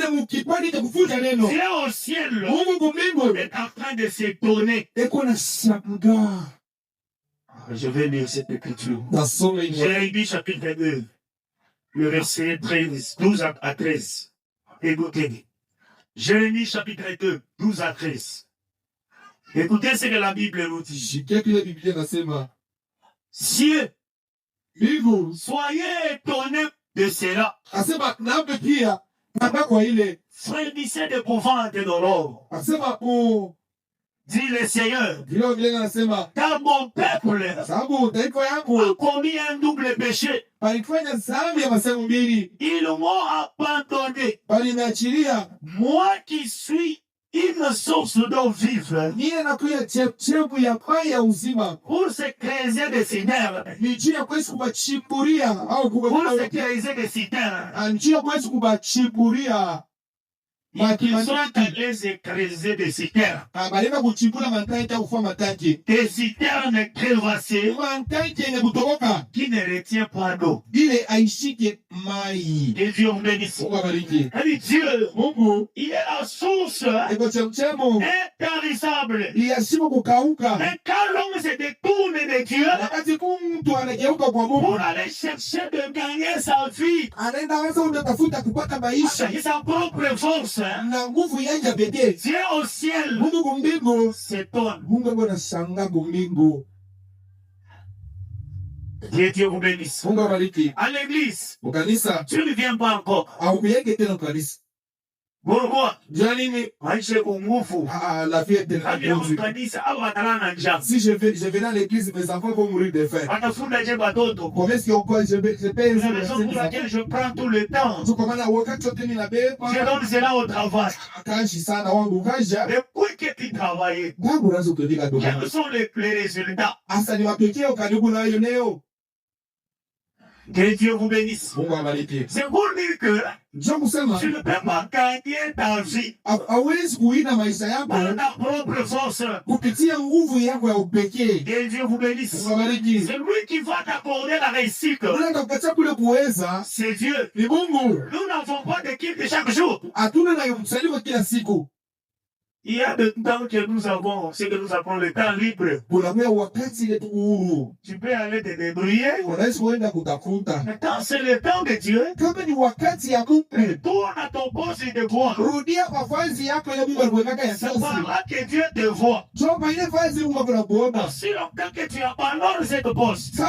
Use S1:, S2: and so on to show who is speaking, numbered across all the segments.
S1: au ciel est en train de s'étonner. Je vais lire cette écriture. Jérémie chapitre 2, le verset 12 à 13. Écoutez. Jérémie chapitre 2, 12 à 13. Écoutez ce que la Bible nous dit. Cieux, soyez étonnés de cela. Frémissez d'épouvante et de l'or. Dit le Seigneur, car mon peuple a commis un double péché. Ils m'ont abandonné. Moi qui suis une source d'eau vive. Pour se creuser des citernes. Pour se creuser des citernes. Ils sont allés se creuser des citernes. Des citernes crevassées qui ne retiennent pas d'eau. Et Dieu bénisse. Dieu, il est la source intarissable. Mais quand l'homme se détourne de Dieu pour aller chercher de gagner sa vie, avec sa propre force, Dieu au ciel s'étonne. Dieu vous bénisse. À l'église, tu ne viens pas encore. Pourquoi?
S2: La vie est si je vais dans l'église, mes enfants vont mourir de faim. Comment est-ce qu'on je paye
S1: la raison pour laquelle je prends tout le temps. Je donne cela au travail. Depuis que tu travailles, quels sont les résultats? Que Dieu vous bénisse. C'est pour dire que tu ne peux pas gagner ta vie par ta propre force. Que Dieu vous bénisse. C'est lui qui va t'accorder la réussite. C'est Dieu. Nous n'avons pas d'équipe de chaque jour. Il y a des temps que nous avons, c'est que nous avons le temps libre. Tu peux aller te débrouiller. Maintenant, c'est le temps de Dieu. Tourne à ton poste de voir. C'est par là que Dieu te voit. Si longtemps que tu abandonnes cette poste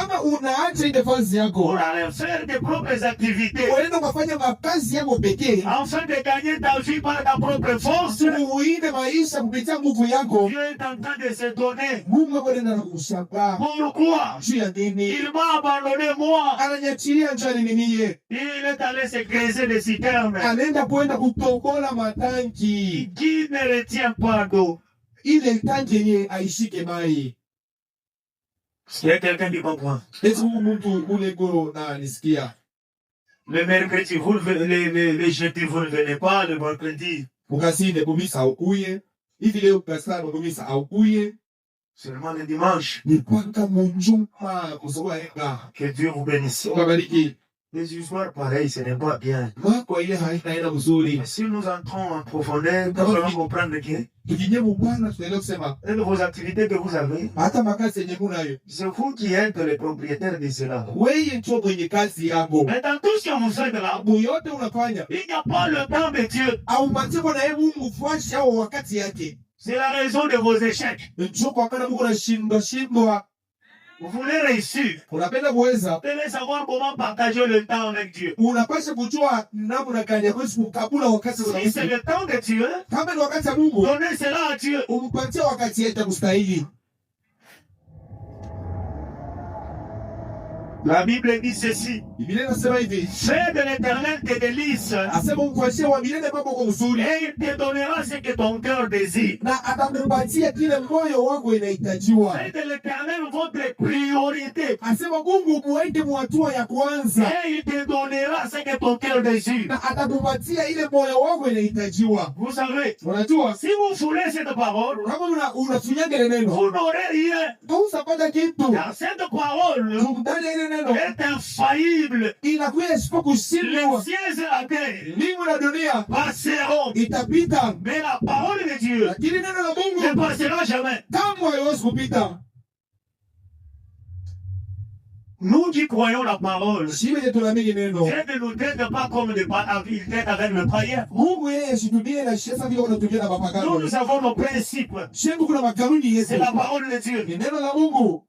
S1: pour aller faire tes propres activités, afin de gagner ta vie par ta propre force, Dieu est en train de se donner. Pourquoi? Il m'a abandonné moi. Il est allé se creuser des citernes qui ne retient pas d'eau.
S2: Il est temps qu'il
S1: y a quelqu'un qui comprend. Le mercredi, vous le jeudi, vous ne venez pas, le mercredi. Seulement le dimanche. Que Dieu vous bénisse. Les histoires pareilles, ce n'est pas bien. Si nous entrons en profondeur, nous allons comprendre que vos activités que vous avez, c'est vous qui êtes les propriétaires de cela. Mais dans tout ce que vous faites là, il n'y a pas le temps de Dieu. C'est la raison de vos échecs. Vous voulez réussir. Vous devez savoir comment partager le temps avec Dieu. Si c'est le temps de Dieu, donnez cela à Dieu. La Bible dit ceci. Fais de l'Éternel tes délices. Et il te donnera ce que ton cœur désire. Fais de l'Éternel votre priorité. Et il te donnera ce que ton cœur désire. Vous savez, si vous foulez cette parole, vous n'aurez rien. Car cette parole est infaillible.
S2: inakuwa isipokushindwa.
S1: Les cieux et la terre
S2: Mbingu na dunia
S1: passeront,
S2: itapita,
S1: mais la parole de Dieu
S2: lakini neno la
S1: ne
S2: Mungu
S1: passera jamais.
S2: kamwe haiwezi kupita.
S1: Nous qui croyons la parole,
S2: Sisi wenye tunaamini neno,
S1: Dieu ne nous traite pas comme il traite avec le païen.
S2: Mungu yeye asitudie na shesa vile wanatumia na mapagano.
S1: Nous avons nos principes.
S2: Sisi kuna makanuni yetu.
S1: C'est la parole de Dieu.
S2: Ni neno la Mungu.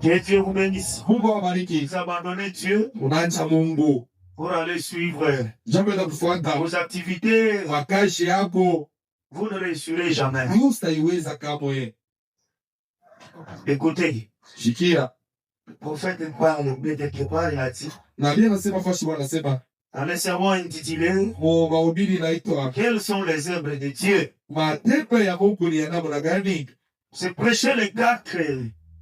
S1: Que Dieu vous bénisse.
S2: Mungu awabariki.
S1: Vous abandonnez Dieu
S2: Unaacha Mungu.
S1: pour aller suivre
S2: Jambo la kufuata
S1: vos activités.
S2: makazi yako
S1: Vous ne réussirez jamais.
S2: hautaiweza kamwe.
S1: Écoutez,
S2: Shikia.
S1: le prophète parle de quelque part, il a dit,
S2: Na Biblia nasema fashi wanasema
S1: dans un sermon intitulé
S2: mu mahubiri inaitwa
S1: Quelles sont les œuvres de Dieu?
S2: matendo ya Mungu ni ya namna gani?
S1: C'est prêché le 4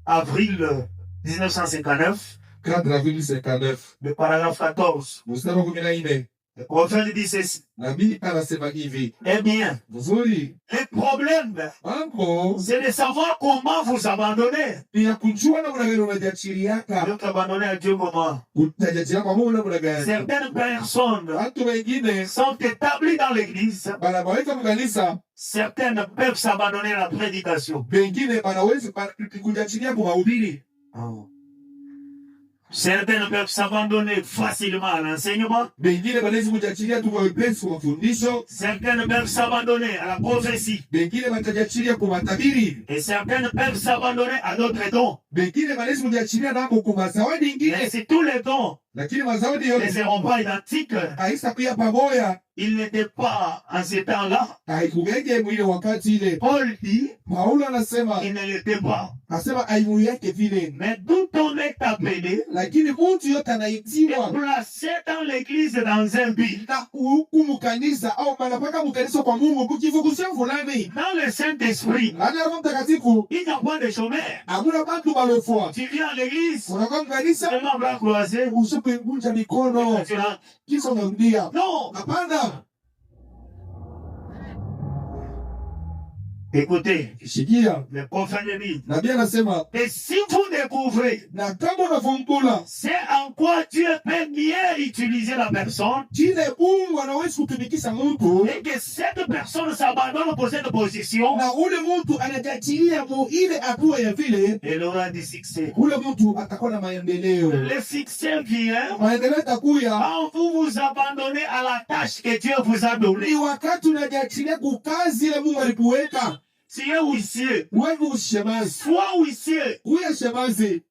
S1: avril 1959,
S2: 4 avril 59
S1: le paragraphe 14.
S2: mstari wa 14.
S1: Le prophète dit ceci.
S2: Nabii anasema hivi,
S1: Eh bien,
S2: vizuri,
S1: le problème,
S2: mambo
S1: c'est de savoir comment vous abandonnez.
S2: ni ya kujua namna gani unajiachiliaka,
S1: Donc, abandonner à Dieu comment?
S2: utajiachilia kwa Mungu namna gani.
S1: Certaines personnes
S2: Watu wengine
S1: sont établies dans l'église.
S2: banaweka mkanisa,
S1: Certaines peuvent s'abandonner à la prédication.
S2: wengine banaweza kujiachilia kwa mahubiri.
S1: Certaines peuvent s'abandonner facilement à l'enseignement.
S2: Wengine banaweza kujiachilia tu kwa wepesi kwa mafundisho.
S1: Certaines peuvent s'abandonner à la prophétie.
S2: Wengine batajiachilia kwa matabiri.
S1: Et certaines peuvent s'abandonner à d'autres dons.
S2: Wengine banaweza kujiachilia nako kwa mazawadi
S1: Mais
S2: ingine.
S1: si tous les dons
S2: Lakini mazawadi
S1: ne
S2: yote
S1: seront pas identiques,
S2: haisa pia pamoja.
S1: ils n'étaient pas en ce temps-là.
S2: Haikugenge mwile wakati ile.
S1: Paul dit
S2: Paulo anasema,
S1: qu'ils ne l'étaient pas.
S2: asema aimu yake vile.
S1: Mais d'où on est appelé
S2: Lakini mtu yote
S1: est
S2: anaitiwa
S1: placé dans l'église dans un but.
S2: na kuhukumu kanisa au banapaka mkanisa kwa Mungu kukifukusia fulani.
S1: Dans le Saint-Esprit,
S2: Ndani ya Roho Mtakatifu
S1: il n'y a pas de chômeurs.
S2: hakuna bantu balofwa.
S1: Tu viens à l'église,
S2: Unakuwa mkanisa
S1: seulement bras croisés.
S2: usipokunja mikono
S1: Tu rentres.
S2: kisha unarudia.
S1: Non,
S2: Hapana.
S1: écoutez,
S2: Shikia.
S1: le prophète dit,
S2: Nabii anasema
S1: et si vous découvrez
S2: na kama unavumbula
S1: c'est en quoi Dieu peut mieux utiliser la personne,
S2: kile Mungu anaweza kutumikisha mtu
S1: et que cette personne s'abandonne pour cette position,
S2: na ule mtu anajiachilia mu ile hatua ya vile,
S1: elle aura du succès.
S2: ule mtu atakuwa na maendeleo.
S1: Le succès vient
S2: Maendeleo itakuya
S1: quand vous vous abandonnez à la tâche que Dieu vous a donnée.
S2: ni wakati unajiachilia kukazi ile Mungu alikuweka.
S1: Tu es huissier,
S2: Wewe ushemazi,
S1: sois huissier,
S2: kuya shemazi,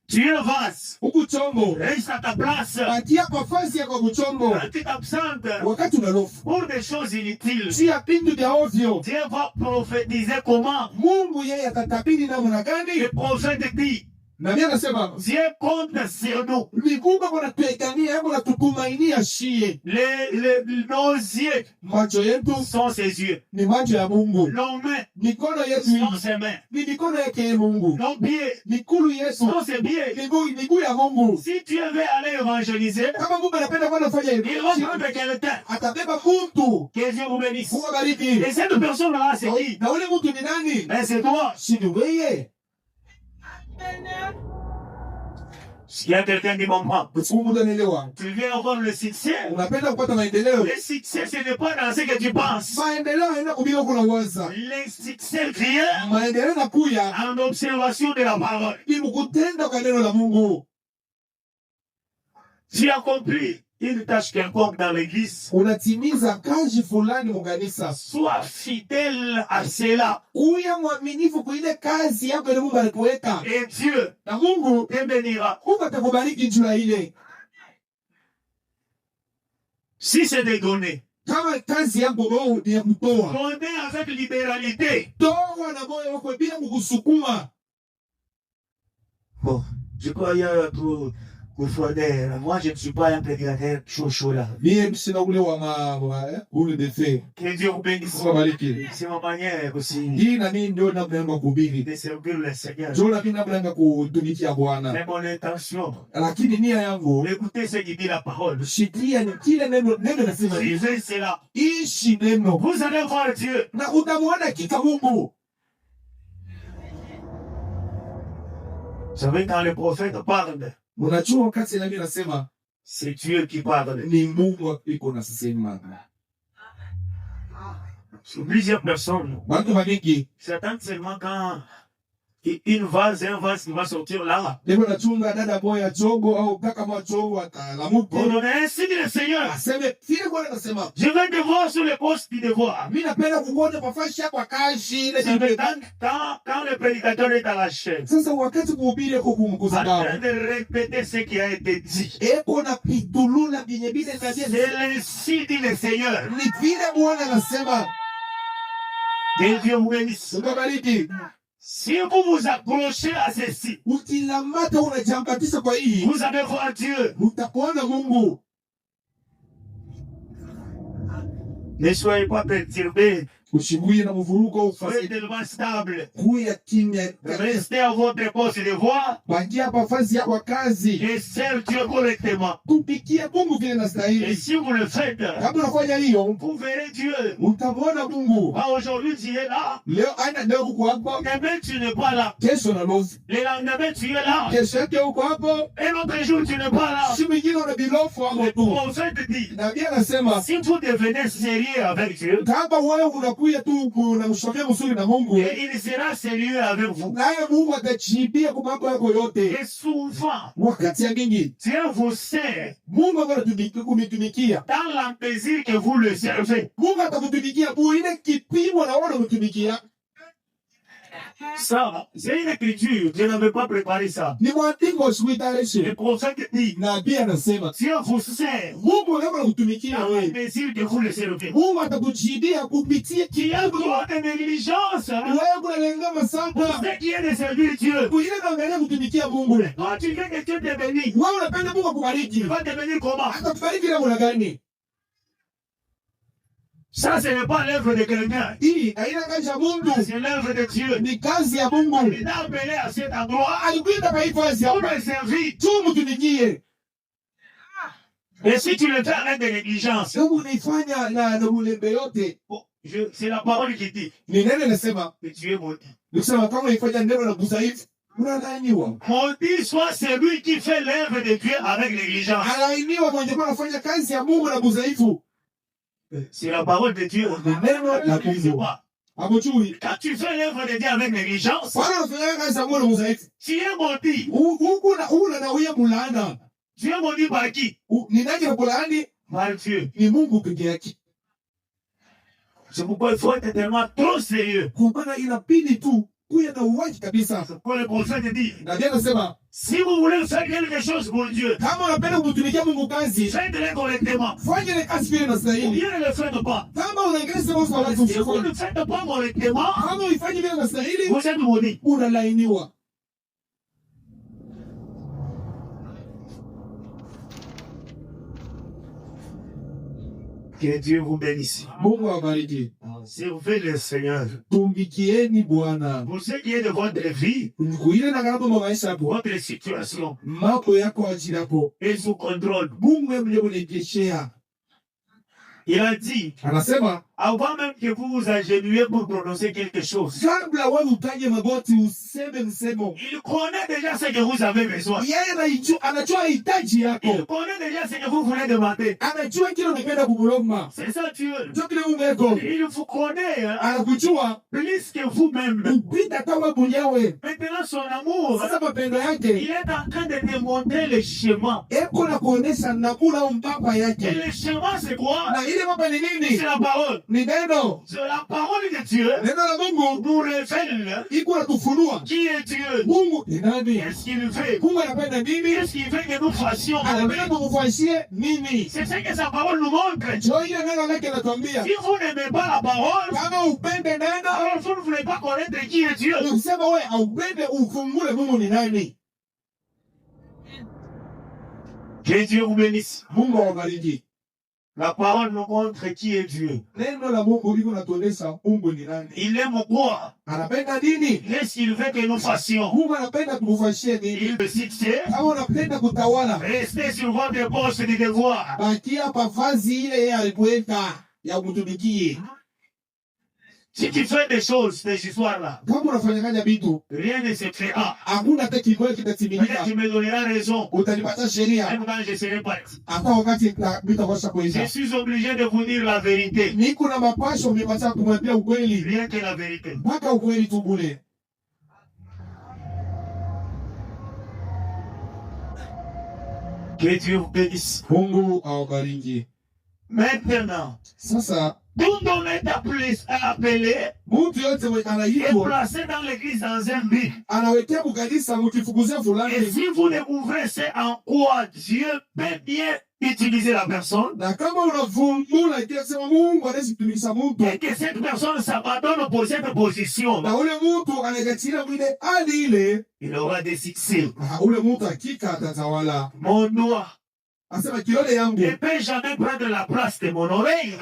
S1: tu es vaste,
S2: huku chombo,
S1: reste à ta place,
S2: patia kwa fasi yako kuchombo.
S1: quand tu t'absentes
S2: Wakati unalofu
S1: pour des choses inutiles,
S2: si ya pindu vya ovyo,
S1: Dieu va prophétiser comment?
S2: Mungu yeye atatabiri namna gani?
S1: Le prophète dit,
S2: Nabii anasema
S1: Dieu compte sur nous.
S2: migumba kuna tuekania yako na tutumainia shie.
S1: Nos yeux
S2: Macho yetu
S1: sont ses yeux.
S2: ni macho ya Mungu,
S1: Nos mains
S2: mikono yetu
S1: sont ses mains.
S2: ni mikono yake ye Mungu,
S1: Nos pieds
S2: mikulu yetu
S1: sont ses pieds.
S2: miguu ya Mungu.
S1: Si Dieu veut aller évangéliser,
S2: Kama Mungu anapenda kwenda fanya
S1: il va
S2: hivyo,
S1: prendre quelqu'un.
S2: atabeba mtu.
S1: Que Dieu vous bénisse.
S2: Mungu abariki.
S1: Et cette personne-là, c'est qui?
S2: Na ule mtu ni nani?
S1: Ben, c'est toi.
S2: Si ni wewe.
S1: S'il y a quelqu'un qui comprend,
S2: Mungu unanielewa?
S1: tu viens avoir le succès.
S2: Unapenda kupata maendeleo?
S1: Le succès, ce n'est pas dans ce que tu penses.
S2: Maendeleo haina kubila kuna waza.
S1: Le succès vient
S2: Maendeleo nakuya
S1: en observation de la parole.
S2: ni mkutenda kwa neno la Mungu.
S1: Tu as compris une tâche quelconque dans l'église.
S2: Unatimiza kazi fulani mukanisa.
S1: Sois fidèle à cela.
S2: Uya mwaminifu kwa ile kazi yako ile Mungu alikuweka.
S1: Et Dieu
S2: Na Mungu
S1: te bénira.
S2: Mungu atakubariki juu ya ile.
S1: Si c'est de donner,
S2: Kama kazi yako roho ni ya kutoa.
S1: donner avec libéralité.
S2: Toa na moyo wako bila kukusukuma.
S1: Bon, je croyais tout confondre. Moi, je ne suis pas un prédicateur chaud là.
S2: Mie sina ule ule defe.
S1: Que Dieu vous bénisse.
S2: Mungu abariki.
S1: C'est ma manière aussi
S2: Hii na mimi ndio namna yangu ya kuhubiri.
S1: de servir le Seigneur.
S2: Ndio lakini namna yangu ya kutumikia Bwana.
S1: Mais mon intention,
S2: Lakini nia yangu
S1: écoutez ce qui dit la parole.
S2: shikilia ni kile neno nasema hivi.
S1: Vivez cela.
S2: Ishi neno.
S1: Vous allez voir Dieu.
S2: Na utamwona kika Mungu.
S1: savez, quand les prophètes parlent,
S2: unajua wakati nabii anasema
S1: c'est Dieu qui parle.
S2: ni Mungu iko nasema.
S1: Sur plusieurs personnes,
S2: Watu wengi
S1: certains seulement quand un vase qui va sortir là.
S2: ndio nachunga dada moja chogo au kaka moja chogo atalamuko.
S1: On donne ainsi dit le Seigneur.
S2: Aseme kile Bwana anasema.
S1: Je vais te voir sur les postes du devoir.
S2: Mimi napenda kukuona kwa fashi yako kazi ile
S1: quand le prédicateur est à la chaîne.
S2: Sasa wakati kuhubiri kwa kumkuza dawa.
S1: De répéter ce qui a été dit.
S2: Eko na pitulula binye bile na
S1: C'est ainsi dit le Seigneur.
S2: Ni vile Bwana anasema.
S1: Que Dieu vous bénisse.
S2: Tubariki.
S1: Si vous vous accrochez à ceci,
S2: ukilamata unajambatisha kwa hii,
S1: vous allez voir Dieu.
S2: Utakuona Mungu.
S1: Ne soyez pas perturbés.
S2: Usibuye na mvurugo
S1: Soyez tellement stable.
S2: Kuya kimya.
S1: Restez à votre poste de voix.
S2: Bangia pafazi ya kwa kazi.
S1: Et servez Dieu correctement.
S2: Tupikie Mungu vile nastahili.
S1: Et si vous le faites,
S2: kama unafanya hiyo,
S1: vous verrez Dieu.
S2: Utamwona Mungu.
S1: Aujourd'hui tu es là.
S2: Leo aina leo uko hapo.
S1: Demain tu n'es pas là.
S2: Kesho na lozi.
S1: Le lendemain tu es là.
S2: Kesho yake uko hapo.
S1: Et l'autre jour tu n'es pas là.
S2: Siku nyingine una bilofu hapo
S1: Le
S2: tu.
S1: prophète dit,
S2: Nabii anasema,
S1: si vous devenez sérieux avec Dieu,
S2: kama wewe unakuja tu unamshokia msuri na Mungu,
S1: et il sera sérieux avec vous.
S2: naye Mungu atajibia kwa mambo yako yote.
S1: Et souvent,
S2: Wakati mwingi
S1: Dieu vous sert
S2: Mungu anakutumikia
S1: dans l'empésir que vous le servez.
S2: Mungu atakutumikia bu ile kipimo na wewe unatumikia.
S1: Ça, c'est une écriture. Dieu n'avait pas préparé ça.
S2: Ni mwandiko usitarishe.
S1: Le prophète dit,
S2: Nabii anasema,
S1: Dieu vous sert
S2: Mungu anakutumikia
S1: dans
S2: wewe.
S1: l'empésir que vous le servez.
S2: Mungu atakujibia kupitia
S1: Qui a droit de négligence, hein,
S2: wewe kulenga masanga.
S1: pour ce qui est de servir Dieu.
S2: Kuile kaangalia kutumikia Mungu.
S1: Quand tu veux que Dieu te bénisse,
S2: Wewe unapenda Mungu akubariki.
S1: il va te bénir comment?
S2: Atakubariki namna gani?
S1: Ça, ce n'est pas l'œuvre de quelqu'un.
S2: Hii haina kazi ya Mungu.
S1: C'est l'œuvre de Dieu.
S2: Ni kazi ya Mungu.
S1: Il t'a appelé à cet endroit
S2: Alikuita kwa hii kazi
S1: pour
S2: hapa.
S1: le servir.
S2: Tu mtumikie.
S1: Et si tu le fais avec de négligence,
S2: Mungu unaifanya na ulembe yote.
S1: bon, c'est la parole qui dit
S2: Ni neno nasema,
S1: que tu es maudit.
S2: nikisema kama unaifanya neno la kudhaifu, unalaaniwa.
S1: Maudit soit celui qui fait l'œuvre de Dieu avec négligence.
S2: Alaaniwa mwenye anafanya kazi ya Mungu na kudhaifu.
S1: C'est la parole de Dieu.
S2: Ni neno la
S1: Tu sais
S2: Mungu.
S1: pas.
S2: Hamjui.
S1: Quand tu fais l'œuvre de Dieu avec négligence,
S2: Bwana anafanya kazi ya Mungu na kudhaifu.
S1: tu es maudit.
S2: Huku na ula na uya mulana.
S1: Tu es maudit par qui?
S2: Ni nani anakulaani?
S1: Par Dieu.
S2: Ni Mungu peke yake.
S1: C'est pourquoi il faut être tellement trop sérieux.
S2: Kwa maana inabidi tu kuya na uwaji kabisa.
S1: Quand le prophète dit,
S2: Nabii anasema,
S1: si vous voulez faire quelque chose pour Dieu,
S2: kama unapenda kumtumikia Mungu kazi,
S1: faites-le correctement.
S2: fanya ile kazi vile
S1: Ou
S2: inastahili.
S1: bien ne le faites pas.
S2: Kama unaingiza watu wa watu
S1: Si vous ne faites pas correctement,
S2: kama uifanye vile inastahili,
S1: vous êtes maudit.
S2: unalaaniwa.
S1: Que Dieu vous bénisse.
S2: Mungu awabariki.
S1: Servez le Seigneur.
S2: Tumikieni Bwana.
S1: Pour ce qui est de votre vie,
S2: Kuile na kama maisha yako,
S1: votre situation
S2: mambo yako ajili yako,
S1: est sous contrôle.
S2: Mungu yeye mwenyewe unajeshea.
S1: Il a dit,
S2: Anasema,
S1: avant même que vous vous agenouillez pour prononcer quelque chose,
S2: kabla wewe utaje magoti useme msemo,
S1: il connaît déjà ce que vous avez besoin.
S2: yeye anajua hitaji
S1: Il
S2: yako.
S1: connaît déjà ce que vous voulez demander.
S2: Anajua kile unapenda kumlomba.
S1: C'est ça Dieu.
S2: Ndio kile Mungu yako.
S1: Il vous connaît hein,
S2: Anakujua
S1: plus que vous-même.
S2: upita kama mwenyewe.
S1: Maintenant, son amour,
S2: Sasa mapendo
S1: il
S2: yake
S1: est en train de démontrer le schéma.
S2: eko na kuonesha namuna mpapa
S1: Et
S2: yake.
S1: le schéma, c'est quoi?
S2: Na ile mapa ni
S1: C'est
S2: nini?
S1: la parole.
S2: Ni neno.
S1: C'est la parole de Dieu
S2: Neno la Mungu
S1: nous révèle
S2: iko natufunua
S1: qui est Dieu.
S2: Mungu ni nani.
S1: Qu'est-ce qu'il fait?
S2: Mungu anapenda nini?
S1: Qu'est-ce qu'il veut que nous fassions pour lui?
S2: Anapenda tumfanyie nini?
S1: C'est ce que sa parole nous montre.
S2: Ndio ile neno lake natuambia.
S1: Si vous n'aimez pas la parole,
S2: Kama upende neno,
S1: alors vous ne voulez pas connaître qui est Dieu.
S2: usema wewe haupende ufungule Mungu ni nani.
S1: Que Dieu vous bénisse.
S2: Mungu awabariki.
S1: La parole nous montre qui est Dieu.
S2: Neno la Mungu liko natuonesha Mungu ni nani.
S1: Il aime quoi?
S2: Anapenda nini?
S1: Qu'est-ce qu'il veut que nous fassions?
S2: Mungu anapenda tumfanyie nini?
S1: Il décide, c'est
S2: Kama unapenda kutawala,
S1: rester sur votre poste de devoir.
S2: bakia pavazi ile yeye alikuweka ya kutumikie.
S1: Si tu fais des choses, ces histoires-là, rien ne se fera. Peut-être tu me donneras raison. Même quand je serai parti. Je suis obligé de vous dire la vérité. Rien que la vérité. Que Dieu vous bénisse. Maintenant, tout on est appelé et placé dans l'église dans un but. Et si vous découvrez c'est en quoi Dieu peut bien utiliser la personne, et que cette personne s'abandonne pour cette position, il aura des succès. Mon doigt ne peut jamais prendre la place de mon oreille.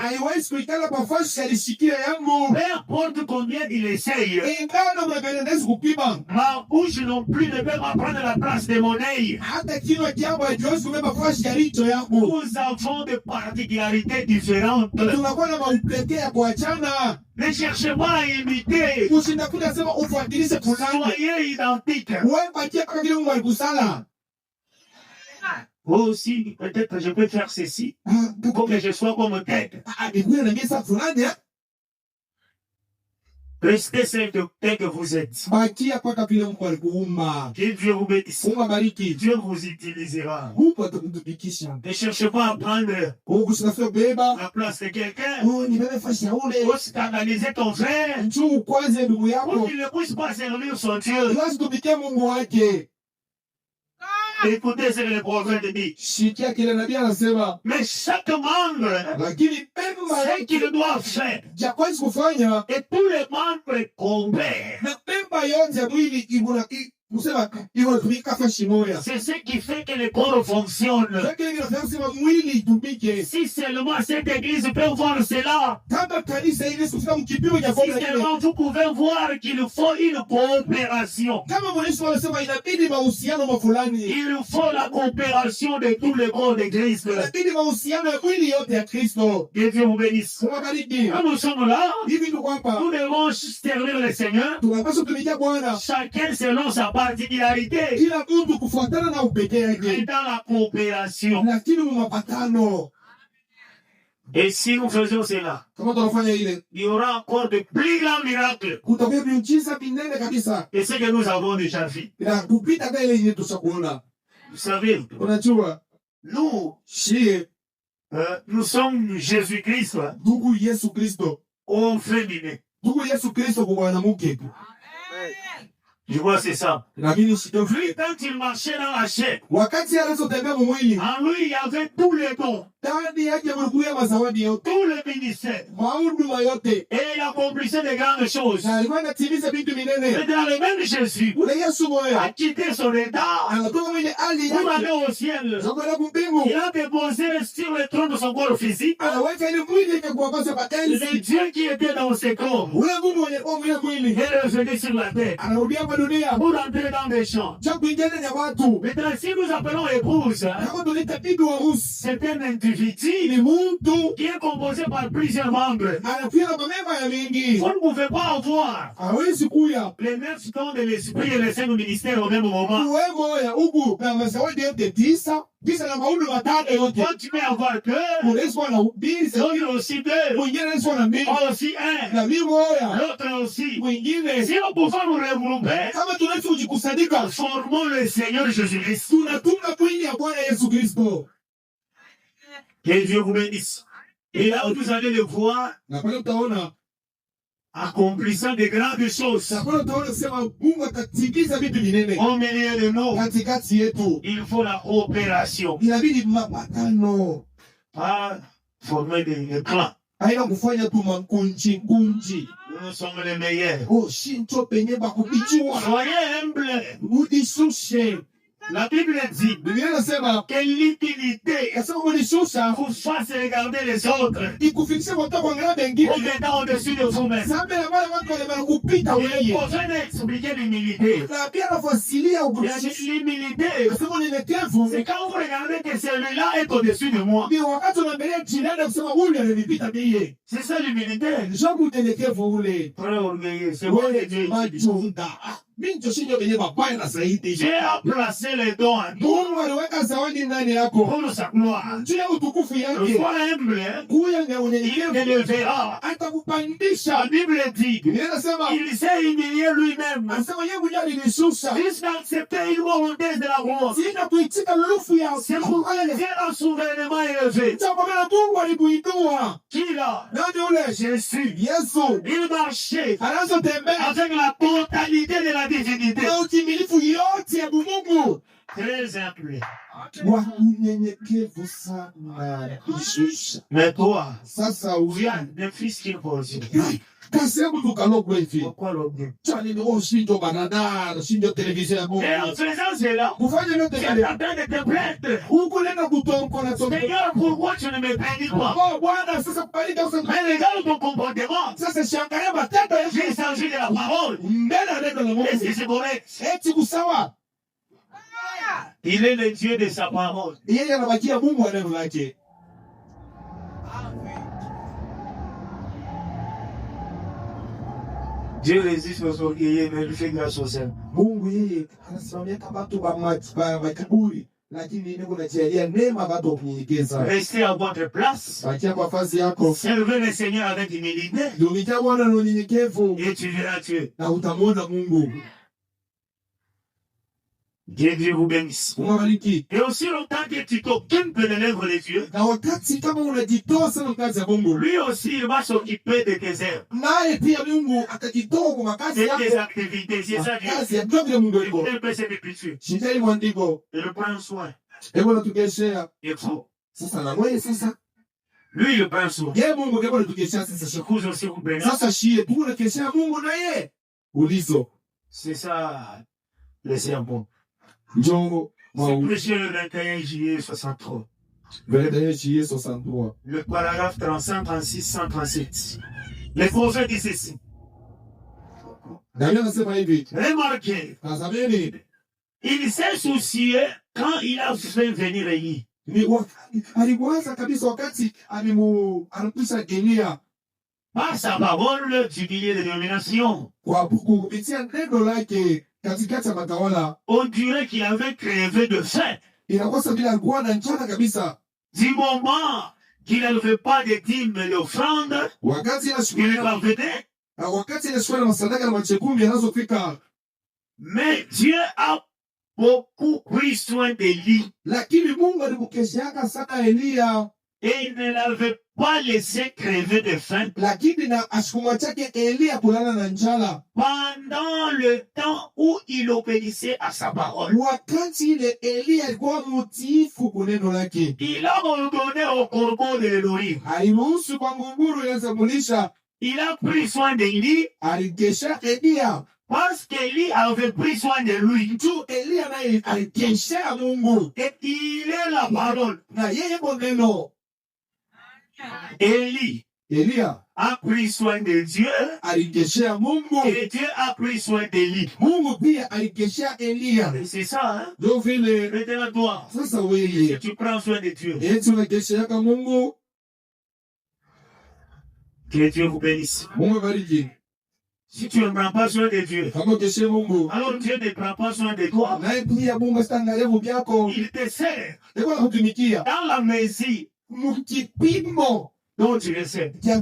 S1: Peu importe combien il essaye, ma bouche non plus ne peut pas prendre la place de mon œil. Nous avons des particularités différentes. Ne cherchez pas à imiter. Soyez identiques. Moi aussi, peut-être je peux faire ceci pour que je sois comme tête. Restez tel que vous êtes. Que Dieu vous bénisse. Dieu vous utilisera. Ne cherchez pas à prendre la place de quelqu'un. Pour scandaliser ton frère. Pour qu'il ne puisse pas servir son Dieu. Écoutez ce que le prophète dit. Mais chaque membre, ce qu'il doit faire, et tous les membres complets, c'est ce qui fait que le corps fonctionne. Si seulement cette église peut voir cela, si seulement vous pouvez voir qu'il faut une coopération. Il faut la coopération de tous les corps de Christ. Que Dieu vous bénisse. Quand nous sommes là, nous devons servir le Seigneur, chacun selon sa particularité, et dans la coopération. Et si nous faisons cela, il y aura encore de plus grands miracles que ce que nous avons déjà fait. Vous savez, nous sommes Jésus-Christ au féminin. Je vois, c'est ça. Lui, quand il marchait dans la chair, en lui, il y avait tous les dons, tous les ministères. Et il accomplissait de grandes choses. Mais dans le même Jésus, a quitté son état pour aller au ciel. Il a déposé sur le trône de son corps physique le Dieu qui était dans ses corps. Il est revenu sur la terre pour entrer dans les champs. Maintenant, si nous appelons épouse, c'est un individu qui est composé par plusieurs membres. Vous ne pouvez pas avoir les mêmes dons de l'esprit et les cinq ministères au même moment. Toi, tu peux avoir deux, l'autre aussi deux, toi aussi un, l'autre aussi. Si nous pouvons nous regrouper, formons le Seigneur Jésus-Christ. Que Dieu vous bénisse. Et là où vous allez le voir, accomplissant de grandes choses au milieu de nous, il faut la coopération. Pas former des clans. Nous sommes les meilleurs. Soyez humbles. La Bible dit que l'utilité vous fasse regarder les autres comme étant au-dessus de vous-même. Il faut expliquer l'humilité. L'humilité, c'est quand vous regardez que que celui-là est au-dessus de moi. C'est ça l'humilité. Très orgueilleux. C'est moi qui Dieu. Dieu a placé les dons en nous pour sa gloire. Le foi humble, il élèvera. La Bible dit, il s'est humilié lui-même jusqu'à accepter une volonté de la mort. C'est pour Dieu a souverainement élevé. Qui là? Jésus. Il marchait avec la totalité de la divinité. Très humble. Mais toi, tu as des fils qui posent. Pourquoi l'objet? Et en faisant cela, tu es en train de te plaindre. Seigneur, pourquoi tu ne me bénis pas? Mais regarde ton comportement. J'ai changé de la parole. Est-ce que c'est correct? Il est le Dieu de sa parole. Dieu résiste aux orgueilleux, mais lui fait grâce aux saints. Restez à votre place. Servez le Seigneur avec humilité. Et tu verras Dieu. Que Dieu vous bénisse. Et aussi longtemps que tu t'occupes de lèvres des dieux, lui aussi il va s'occuper de tes œuvres. Et tes activités. C'est ça Dieu. Il peut s'écriture. Et le prend soin. Et tout. Lui il prend soin. Écoute aussi vous bénisse. C'est ça le serpent. C'est prêché le 21 juillet 63. Le paragraphe 35, 36, 137. Les prophètes disent ceci. Remarquez, il s'est soucié quand il a fait venir Élie. Par sa parole du billet de dénomination. On dirait qu'il avait crevé de faim. Du moment qu'il n'avait pas de dîmes et d'offrandes, il ne parvenait. Mais Dieu a beaucoup pris soin d'Élie. Et il ne l'avait pas laissé crever de faim. Pendant le temps où il obéissait à sa parole. Il a ordonné au corbeau de le nourrir. Il a pris soin d'Élie. Parce qu'Élie avait pris soin de lui. Et il est la parole. Élie a pris soin de Dieu. Et Dieu a pris soin d'Élie. C'est ça, hein? Maintenant, toi, si tu prends soin de Dieu, que Dieu vous bénisse. Si tu ne prends pas soin de Dieu, alors Dieu ne prend pas soin de toi. Il te sert dans la mesure dont tu le sais. Ça,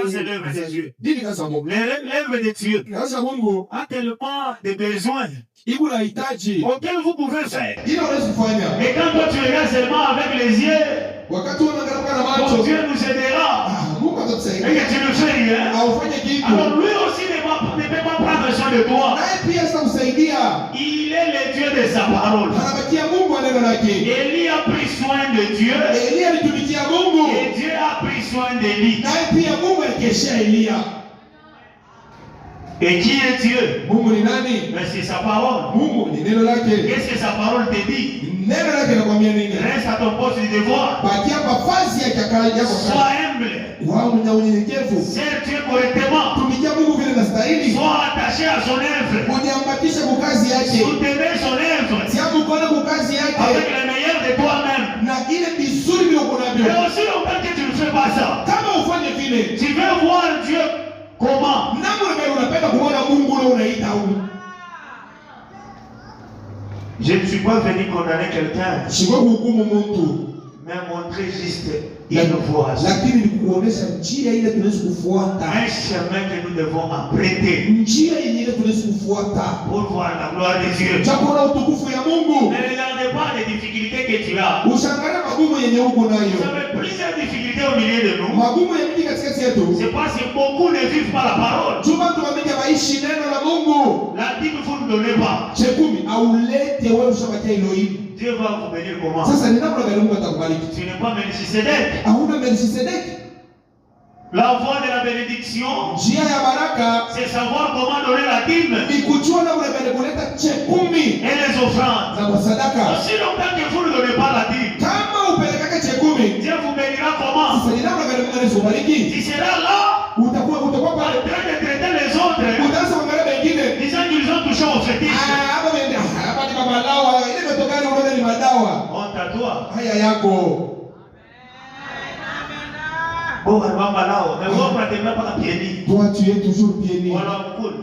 S1: c'est l'œuvre de Dieu. L'œuvre de Dieu a tellement de besoins auxquels vous pouvez faire. Et quand toi tu regardes seulement avec les yeux, ton Dieu nous aidera. Et que tu ne fais rien. Alors lui aussi ne peut pas prendre soin de toi. Il est le Dieu de sa parole. Élie a pris soin de Dieu. Et Dieu a pris soin d'Élie. Et qui est Dieu? Mais c'est sa parole. Qu'est-ce que sa parole te dit? Reste à ton poste de devoir. Sois humble. Sers Dieu correctement. Sois attaché à son œuvre. Soutenez son œuvre. avec le meilleur de toi-même.
S2: Na ile vizuri vile uko navyo.
S1: Mais aussi longtemps que tu ne fais pas ça.
S2: Kama ufanye vile,
S1: Tu veux voir Dieu comment?
S2: namna gani unapenda kuona Mungu leo unaita huyu?
S1: Je ne suis pas venu condamner quelqu'un.
S2: Sikuwa kuhukumu mtu.
S1: Mais montrer juste une voie.
S2: Lakini ni kuonesha njia ile tunaweza kufuata.
S1: Un chemin que nous devons emprunter.
S2: Njia ile tunaweza kufuata.
S1: Pour voir la gloire de Dieu.
S2: Chakula utukufu ya Mungu.
S1: Ne regardez pas les difficultés que tu as.
S2: Usiangalie magumu yenye uko nayo.
S1: Vous avez plusieurs difficultés au milieu de nous.
S2: Magumu yenye katikati yetu.
S1: C'est parce que beaucoup ne vivent pas la parole.
S2: Chuma tuamike maishi neno la Mungu.
S1: La Bible vous ne donnez pas.
S2: Chekumi aulete wewe ushabakia Elohim.
S1: Dieu va vous bénir comment?
S2: Sasa ni namna gani Mungu atakubariki?
S1: Tu n'es pas Melchisedec.
S2: Hauna Melchisedek.
S1: La voie de la bénédiction,
S2: Njia ya baraka
S1: c'est savoir comment donner la dîme
S2: ni kujua namna gani kuleta chekumi
S1: et les offrandes.
S2: za sadaka.
S1: Aussi longtemps que vous ne donnez pas la dîme,
S2: Kama upelekake chekumi,
S1: Dieu vous bénira comment?
S2: sasa ni namna gani Mungu anakubariki?
S1: Tu seras là
S2: Utakuwa
S1: en
S2: pale.
S1: train de traiter les autres,
S2: Utaanza kuangalia wengine.
S1: disant qu'ils ont touché au fétiche.
S2: Hapa ni madawa. Ile imetokana na unaona ni madawa.
S1: Honte à toi.
S2: Haya yako.
S1: Bon, on va là. Mais vous prenez pas la pied.
S2: Toi tu es toujours pieds nus.
S1: Voilà, beaucoup.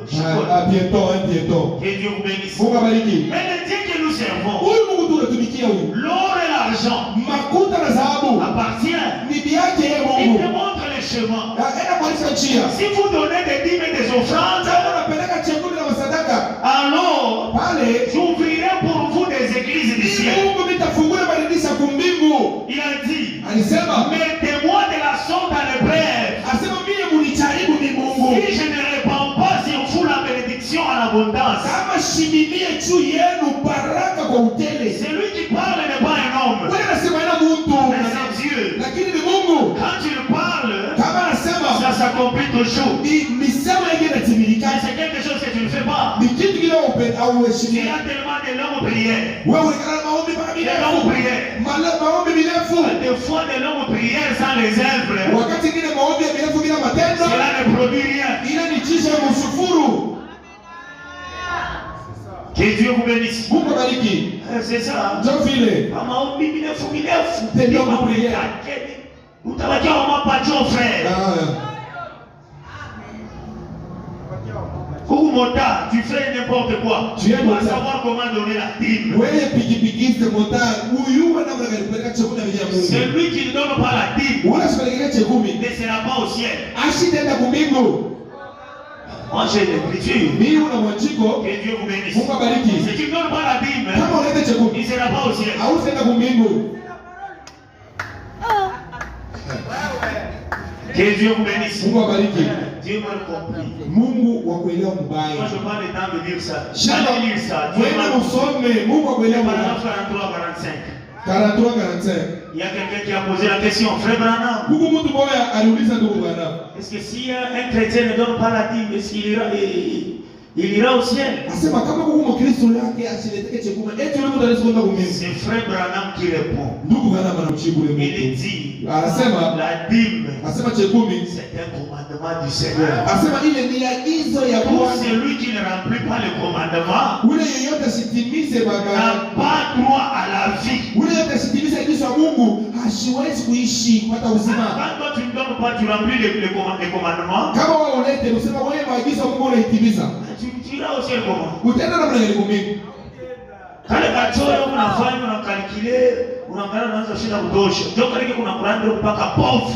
S2: Ah, piéton.
S1: Que Dieu vous bénisse.
S2: Mungu abariki.
S1: Mais le Dieu que nous servons,
S2: Huyu Mungu tunatumikia huyu.
S1: l'or et l'argent
S2: Makuta na dhahabu
S1: appartient.
S2: ni yake yeye
S1: Il
S2: Mungu.
S1: te montre le chemin.
S2: Enda kuonyesha njia.
S1: Si vous donnez des dîmes et des offrandes,
S2: Kama unapeleka chekumi na sadaka,
S1: alors
S2: pale
S1: j'ouvrirai pour vous des églises du ciel.
S2: Mungu mitafungua madirisha kumbingu.
S1: Il a dit,
S2: Alisema,
S1: mettez-moi de la sorte à l'épreuve.
S2: asema mimi munijaribu ni Mungu.
S1: Si je ne répands pas sur vous la bénédiction en abondance.
S2: Kama shimilie juu yenu baraka kwa utele.
S1: Celui qui parle n'est pas un homme,
S2: Wewe unasema ina mtu,
S1: mais c'est Dieu.
S2: lakini ni Mungu.
S1: Quand il parle,
S2: Kama anasema
S1: ça s'accomplit toujours.
S2: ni sema yake inatimilika.
S1: Mais c'est quelque chose que tu ne fais pas.
S2: Ni kitu kile upenda au
S1: Tu
S2: uheshimia.
S1: as tellement de longues prières.
S2: Wewe ulikana maombi mpaka
S1: Des
S2: mirefu.
S1: longues prières.
S2: Maombi mirefu.
S1: Des fois des longues prières sans les œuvres.
S2: Wakati ngine maombi ya mirefu bila matendo.
S1: Cela ne produit rien.
S2: Ile ni jisha ya msufuru.
S1: Que Dieu vous bénisse.
S2: Mungu abariki.
S1: C'est ça.
S2: Ndio vile.
S1: Maombi mirefu mirefu.
S2: Des longues prières.
S1: Utabakia mama pacho frère. Ou mota, tu fais n'importe quoi.
S2: Tu es
S1: dois
S2: mota.
S1: savoir comment donner la dîme.
S2: Wewe pikipiki mota huyu namna gani kupeleka chakula ya Mungu.
S1: Celui qui ne donne pas la dîme
S2: Unasipeleka chakula
S1: ne sera pas au ciel.
S2: ashitaenda kumbingu.
S1: Moi j'ai l'écriture.
S2: Mimi una mwandiko.
S1: Que Dieu vous bénisse.
S2: Mungu abariki.
S1: Si tu ne donnes pas la dîme,
S2: Kama unaleta chakula,
S1: il ne sera pas au ciel.
S2: au sitaenda kumbingu.
S1: Que Dieu vous bénisse.
S2: Mungu abariki.
S1: Dieu m'a compris.
S2: Mungu wa kuelewa
S1: Moi
S2: mbaya.
S1: je prends le temps de dire ça.
S2: Shamba
S1: J'allais lire ça. Dieu
S2: wewe
S1: m'a compris.
S2: usome Mungu wa kuelewa mbaya.
S1: Paragraphe 43-45.
S2: 43-45.
S1: Il y a quelqu'un qui a posé la question, frère Branham,
S2: Mungu mtu mmoja aliuliza ndugu bwana.
S1: est-ce que si un chrétien ne donne pas la dîme, est-ce qu'il ira au ciel?
S2: Asema kama Mungu Mkristo yake asileteke chakula, eti yule mtu anaweza kwenda kumbingu.
S1: C'est frère Branham qui répond.
S2: Ndugu bwana anamjibu yule
S1: Il
S2: mtu.
S1: dit,
S2: Anasema
S1: la dîme,
S2: asema chekumi.
S1: c'est un commandement du Seigneur.
S2: Asema ile ni agizo ya
S1: Pour
S2: Bwana.
S1: celui qui ne remplit pas le commandement,
S2: Ule yeyote asitimize
S1: n'a
S2: baba.
S1: pas droit à la vie.
S2: Ule yeyote asitimize agizo ya Mungu, hasiwezi kuishi kupata uzima.
S1: Quand toi tu ne donnes pas, tu remplis les commandements,
S2: Kama wewe ulete usema wewe maagizo ya Mungu unaitimiza.
S1: tu iras au ciel comment?
S2: Utaenda namna gani kumbingu?
S1: Kale kachoro unafanya unakalkile unaangalia unaanza shida kutosha. Ndio kale kuna kurande mpaka pauvre.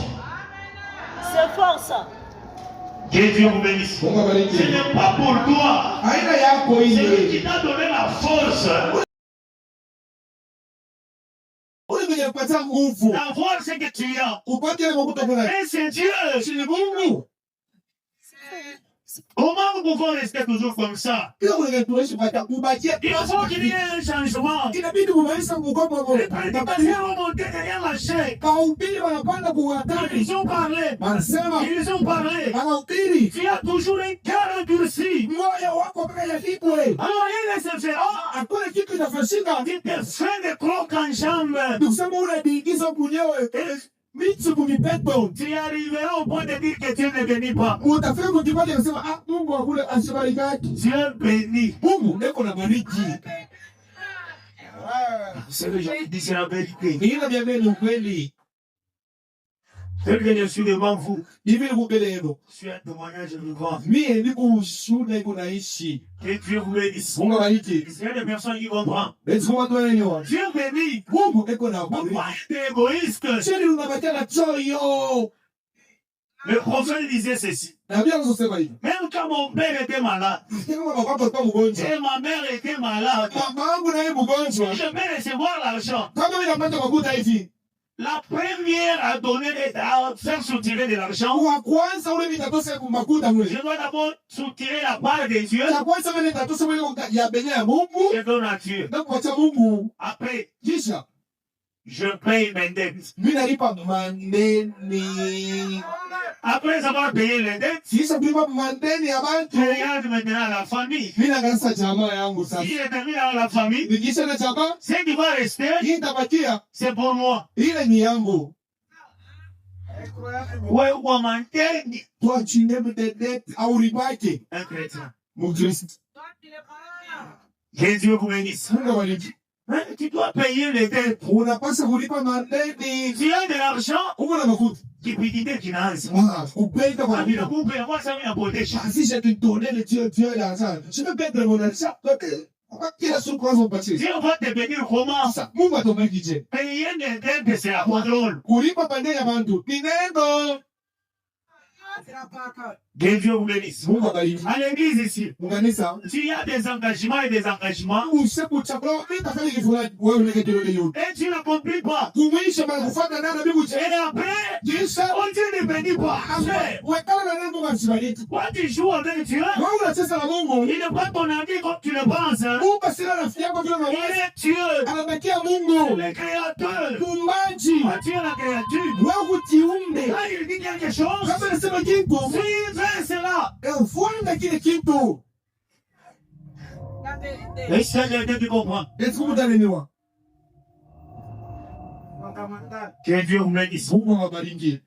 S3: C'est fort ça.
S1: Que Dieu vous bénisse.
S2: Mungu abariki.
S1: Ce n'est pas pour toi.
S2: Aina yako
S1: C'est lui
S2: ile.
S1: qui t'a donné la force
S2: Ule mwenye kupata nguvu.
S1: d'avoir ce que tu as.
S2: Upate ile makuta kwa.
S1: Et c'est Dieu.
S2: Si ni Mungu.
S1: Comment nous pouvons rester toujours comme ça?
S2: Kila mwenye tuishi kupata kubakia.
S1: Il faut qu'il y ait un changement.
S2: Inabidi kumaisha mgomo kwa.
S1: Les prédicateurs ont monté derrière la chaîne.
S2: Kahubiri wanapanda kuwatani.
S1: Ils ont parlé.
S2: Wanasema
S1: Ils ont parlé.
S2: anahubiri.
S1: Tu as toujours un cœur endurci.
S2: Moyo wako mpaka yafipwe.
S1: Alors il se fait,
S2: Hakuna kitu kinafanyika.
S1: tu te fais des crocs en jambe.
S2: Kusema unajiingiza mwenyewe. Mitu kumipeto.
S1: Tu arriveras au point de dire que Dieu ne bénit pas.
S2: Utafika kujipata kusema Mungu akule asibariki.
S1: Dieu bénit.
S2: Mungu ndiko na bariki.
S1: C'est que j'ai dit, c'est la vérité.
S2: Ila niambie ni ukweli.
S1: Tel que je suis devant vous,
S2: Hivi niko mbele yenu.
S1: je suis un témoignage vivant.
S2: Mie niko ushuhuda niko naishi.
S1: Que Dieu vous bénisse.
S2: Mungu abariki.
S1: Il y a des personnes qui comprennent.
S2: Eti watu wanaelewa.
S1: Dieu bénit.
S2: Mungu eko na
S1: Pourquoi
S2: habari.
S1: tu es égoïste?
S2: Cheni unabakia na choyo.
S1: Le prophète disait ceci.
S2: Na bien kusema hivi.
S1: Même quand mon père était malade,
S2: Kama baba papa mgonjwa.
S1: et ma mère était malade,
S2: Mama yangu naye mgonjwa.
S1: je vais recevoir l'argent.
S2: Kama mimi napata makuta hivi.
S1: La première à donner, à faire soutirer de l'argent,
S2: Wa kwanza ule nitatosha makuta mwe.
S1: je dois d'abord soutirer la part de Dieu.
S2: Ya kwanza mimi nitatosha mwe ya benya ya Mungu.
S1: Je donne à Dieu.
S2: Na kuacha Mungu.
S1: Après,
S2: Kisha
S1: je paye mes dettes.
S2: mimi nalipa mandeni.
S1: Après avoir payé les dettes,
S2: Kisha kulipa mandeni ya
S1: je
S2: bantu.
S1: regarde maintenant la famille.
S2: Mimi naanza jamaa yangu sasa.
S1: Si je termine dans la famille,
S2: Nikisha na jamaa,
S1: ce qui va rester,
S2: hii itabakia.
S1: c'est pour moi.
S2: Ile ni yangu.
S1: Ouais, ou à m'entendre,
S2: Tuachie mtendete au ribaki.
S1: un chrétien.
S2: Mkristo.
S1: Que Dieu vous bénisse.
S2: Mungu abariki.
S1: Hein, tu dois payer les dettes.
S2: Unapaswa kulipa mandeni.
S1: Tu as de l'argent,
S2: Uko na makuta.
S1: cupidité financière.
S2: Kupenda kwa
S1: Ami,
S2: bila.
S1: vous pouvez avoir ça, mais à poter cher.
S2: Si je te donnais le Dieu d'argent, je peux perdre mon argent. Donc, kila siku kwanza upatie.
S1: Dieu va te bénir comment?
S2: Sasa Mungu atomaki je.
S1: Payer les dettes, c'est la contrôle.
S2: Kulipa mandeni ya bantu. Ni neno.
S1: Que Dieu vous bénisse.
S2: Mungu abariki.
S1: À l'église ici,
S2: Munganisa.
S1: tu y a des engagements et des engagements,
S2: Usiku chakula mimi tafanya kitu fulani wewe unaweka kelele yote.
S1: et tu n'accomplis pas.
S2: Kumwisha mara kufuata nani mimi
S1: Et
S2: uche.
S1: après,
S2: Kisha
S1: on Dieu ne bénit pas. Frère,
S2: wekana na neno kwa msibariki.
S1: quand tu joues avec Dieu,
S2: Wewe unacheza na Mungu.
S1: il n'est pas ton ami comme tu le penses. Hein.
S2: Mungu sina rafiki yako vile
S1: Il
S2: mawazo.
S1: est Dieu,
S2: Anabakia Mungu.
S1: le créateur.
S2: Muumbaji.
S1: Quand tu es la créature,
S2: Wewe kiumbe.
S1: quand il dit quelque chose,
S2: Kama nasema kitu,
S1: si fais cela.
S2: fuata kile kitu.
S1: Et c'est quelqu'un qui comprend.
S2: Eti kutaneniwa.
S1: Que Dieu vous bénisse.
S2: Mungu awabariki.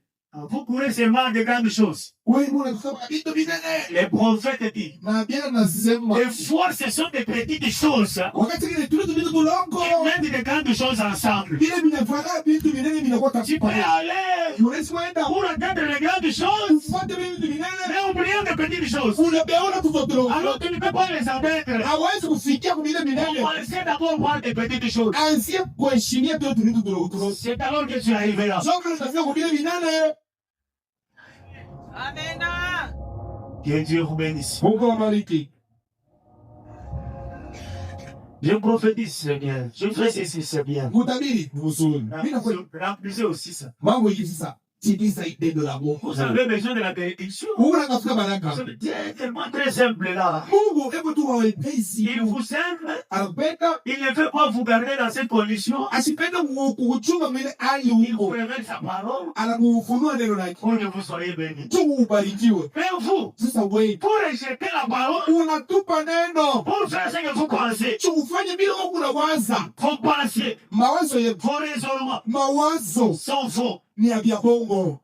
S1: Vous courez seulement de grandes choses.
S2: Wewe unasema vitu vinene.
S1: Les prophètes disent,
S2: Na bien nasema.
S1: les fois, ce sont des petites choses.
S2: Wakati kile vitu vilongo.
S1: Ils mettent des grandes choses ensemble.
S2: Vile vinafanya vitu vinene vinakuwa
S1: Tu peux
S2: katika.
S1: aller
S2: Unaweza kwenda
S1: pour atteindre les grandes choses,
S2: ufuate vitu vinene.
S1: mais oublier les petites choses.
S2: Unabeona kutotoro.
S1: Alors tu ne peux pas les atteindre.
S2: Hawezi kufikia kwa vile vinene.
S1: Commencez d'abord par des petites choses.
S2: Anzie kuheshimia vitu vidogo.
S1: C'est alors que tu arriveras.
S2: Sio unafika kwa vile vinene.
S3: Amen.
S1: Que Dieu vous bénisse.
S2: Mungu awabariki.
S1: Je prophétise, c'est bien. Je fais ceci, c'est bien.
S2: Kutabiri ni uzuri. Mimi nakwenda
S1: Remplissez aussi ça.
S2: mambo hivi sasa. Timiza neno la Mungu.
S1: Vous avez besoin de la bénédiction.
S2: Mungu anatafuta baraka.
S1: C'est tellement très simple là.
S2: Mungu hebu tu wawepesi.
S1: Il vous aime.
S2: Anapenda
S1: Il ne veut pas vous garder dans cette condition.
S2: asipende kuchunga mbele hali
S1: Il vous
S2: huko.
S1: révèle sa parole
S2: Anakufunua neno lake.
S1: pour que vous soyez bénis.
S2: Tu ubarikiwe.
S1: Mais vous,
S2: Sasa wewe
S1: pour rejeter la parole,
S2: unatupa neno.
S1: pour faire ce que vous pensez,
S2: Tu ufanye bila Mungu unawaza.
S1: vos pensées,
S2: Mawazo yetu.
S1: vos raisonnements
S2: Mawazo
S1: sont faux.
S2: ni ya vya bongo.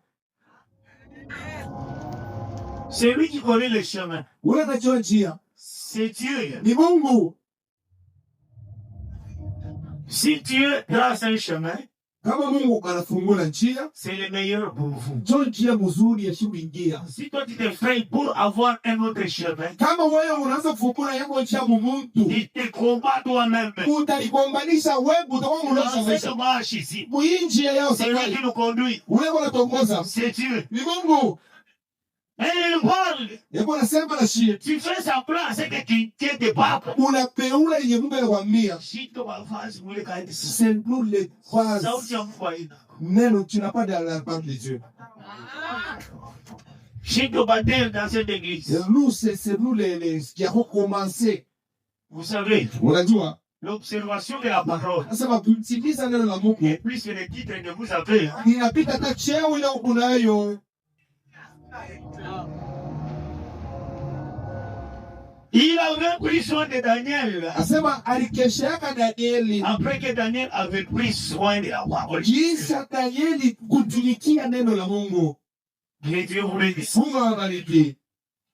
S1: C'est lui qui connaît le chemin.
S2: Wewe unajua njia.
S1: C'est Dieu.
S2: Ni Mungu.
S1: Si Dieu trace un chemin,
S2: Kama Mungu anafungula njia,
S1: c'est le meilleur pour vous.
S2: ndio njia nzuri ya kuingia.
S1: Si toi tu te fais pour avoir un autre chemin,
S2: Kama wewe unaanza kufungula yako njia mumuntu,
S1: il te combat toi-même.
S2: utalikombanisha wewe utakuwa
S1: Dans
S2: mlosa
S1: cette
S2: maisha.
S1: marche ici,
S2: Hii njia yao
S1: c'est lui
S2: safari.
S1: qui nous conduit.
S2: Wewe unatongoza.
S1: C'est Dieu.
S2: Ni Mungu.
S1: Et il parle.
S2: Yeye anasema na shie.
S1: Tu fais sa place, c'est que tu tiens tes papes.
S2: Unapeula yenye Mungu anakuambia.
S1: Si tu vas faire ce que tu veux,
S2: C'est nous les phrases.
S1: ça aussi en foyer.
S2: Neno tu n'as pas dans la part de Dieu.
S1: Si tu vas dans cette église,
S2: Nous c'est nous les qui avons commencé.
S1: vous savez,
S2: Unajua?
S1: l'observation de la parole,
S2: Nasema kutimiza neno la Mungu.
S1: et plus que le titre que vous avez, hein,
S2: Inapita hata cheo ile unayo.
S1: il avait pris soin de Daniel.
S2: Asema alikesheaka Danieli.
S1: Après que Daniel avait pris soin de la parole,
S2: Jinsi Danieli kutumikia neno la Mungu.
S1: que Dieu vous bénisse.
S2: Mungu awabariki.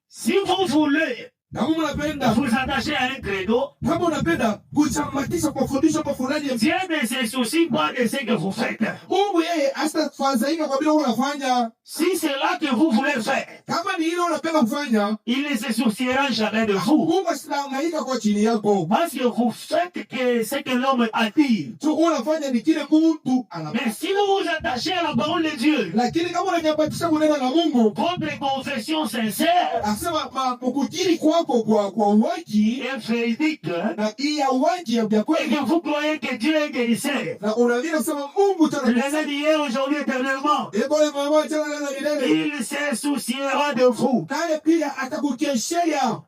S1: Si vous voulez
S2: Kama unapenda
S1: vous attacher à un credo,
S2: kama unapenda kuchamatisha kwa fundisho kwa fulani ya
S1: Dieu ne se soucie pas de ce que vous faites.
S2: Mungu yeye asitafadhaika kwa vile unafanya.
S1: Si c'est là que vous voulez faire,
S2: Kama ni ile unapenda kufanya,
S1: il ne se souciera jamais de vous.
S2: Mungu asitahangaika kwa chini yako.
S1: Parce que vous faites que ce que l'homme attire.
S2: Tu unafanya ni kile mtu anafanya.
S1: Mais si vous vous attachez à la parole de Dieu,
S2: Lakini kama unajamatisha kunena na Mungu,
S1: votre confession sincère
S2: asema kukiri kwako kwa uwaji
S1: et véridique,
S2: na iya uwaji ya
S1: et
S2: kweli.
S1: que vous croyez que Dieu est guérisseur,
S2: Na unalia kusema Mungu
S1: l'année d'hier, aujourd'hui, éternellement,
S2: Ebole mama tena na milele.
S1: il se souciera de vous.
S2: Naye pia atakukeshea,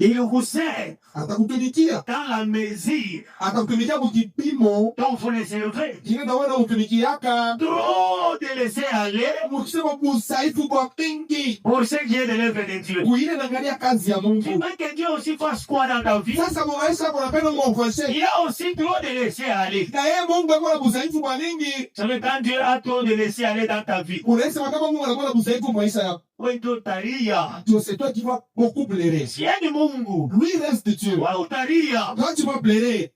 S1: Il vous sert
S2: atakutumikia,
S1: dans la mesure
S2: atakutumikia kipimo
S1: dont vous le servez.
S2: kile na wewe utumikiaka.
S1: Trop de laisser aller
S2: Mkisema kusaifu kwa pingi,
S1: pour ce qui est de l'œuvre de Dieu.
S2: kuile naangalia kazi ya
S1: Tu
S2: Mungu.
S1: veux que Dieu aussi fasse quoi dans ta vie?
S2: Sasa maisha kuna pendo mwofeshe.
S1: Il y a aussi trop de laisser aller.
S2: Na yeye Mungu akona kusaifu kwa ningi.
S1: Ça veut dire quand Dieu a trop de laisser aller dans ta vie.
S2: Unasema kama Mungu anakuwa kusaifu maisha yako.
S1: Oui, utaria.
S2: C'est toi qui vas beaucoup pleurer.
S1: Si est de Mungu,
S2: Lui reste Dieu.
S1: wa utaria.
S2: Toi tu vas pleurer.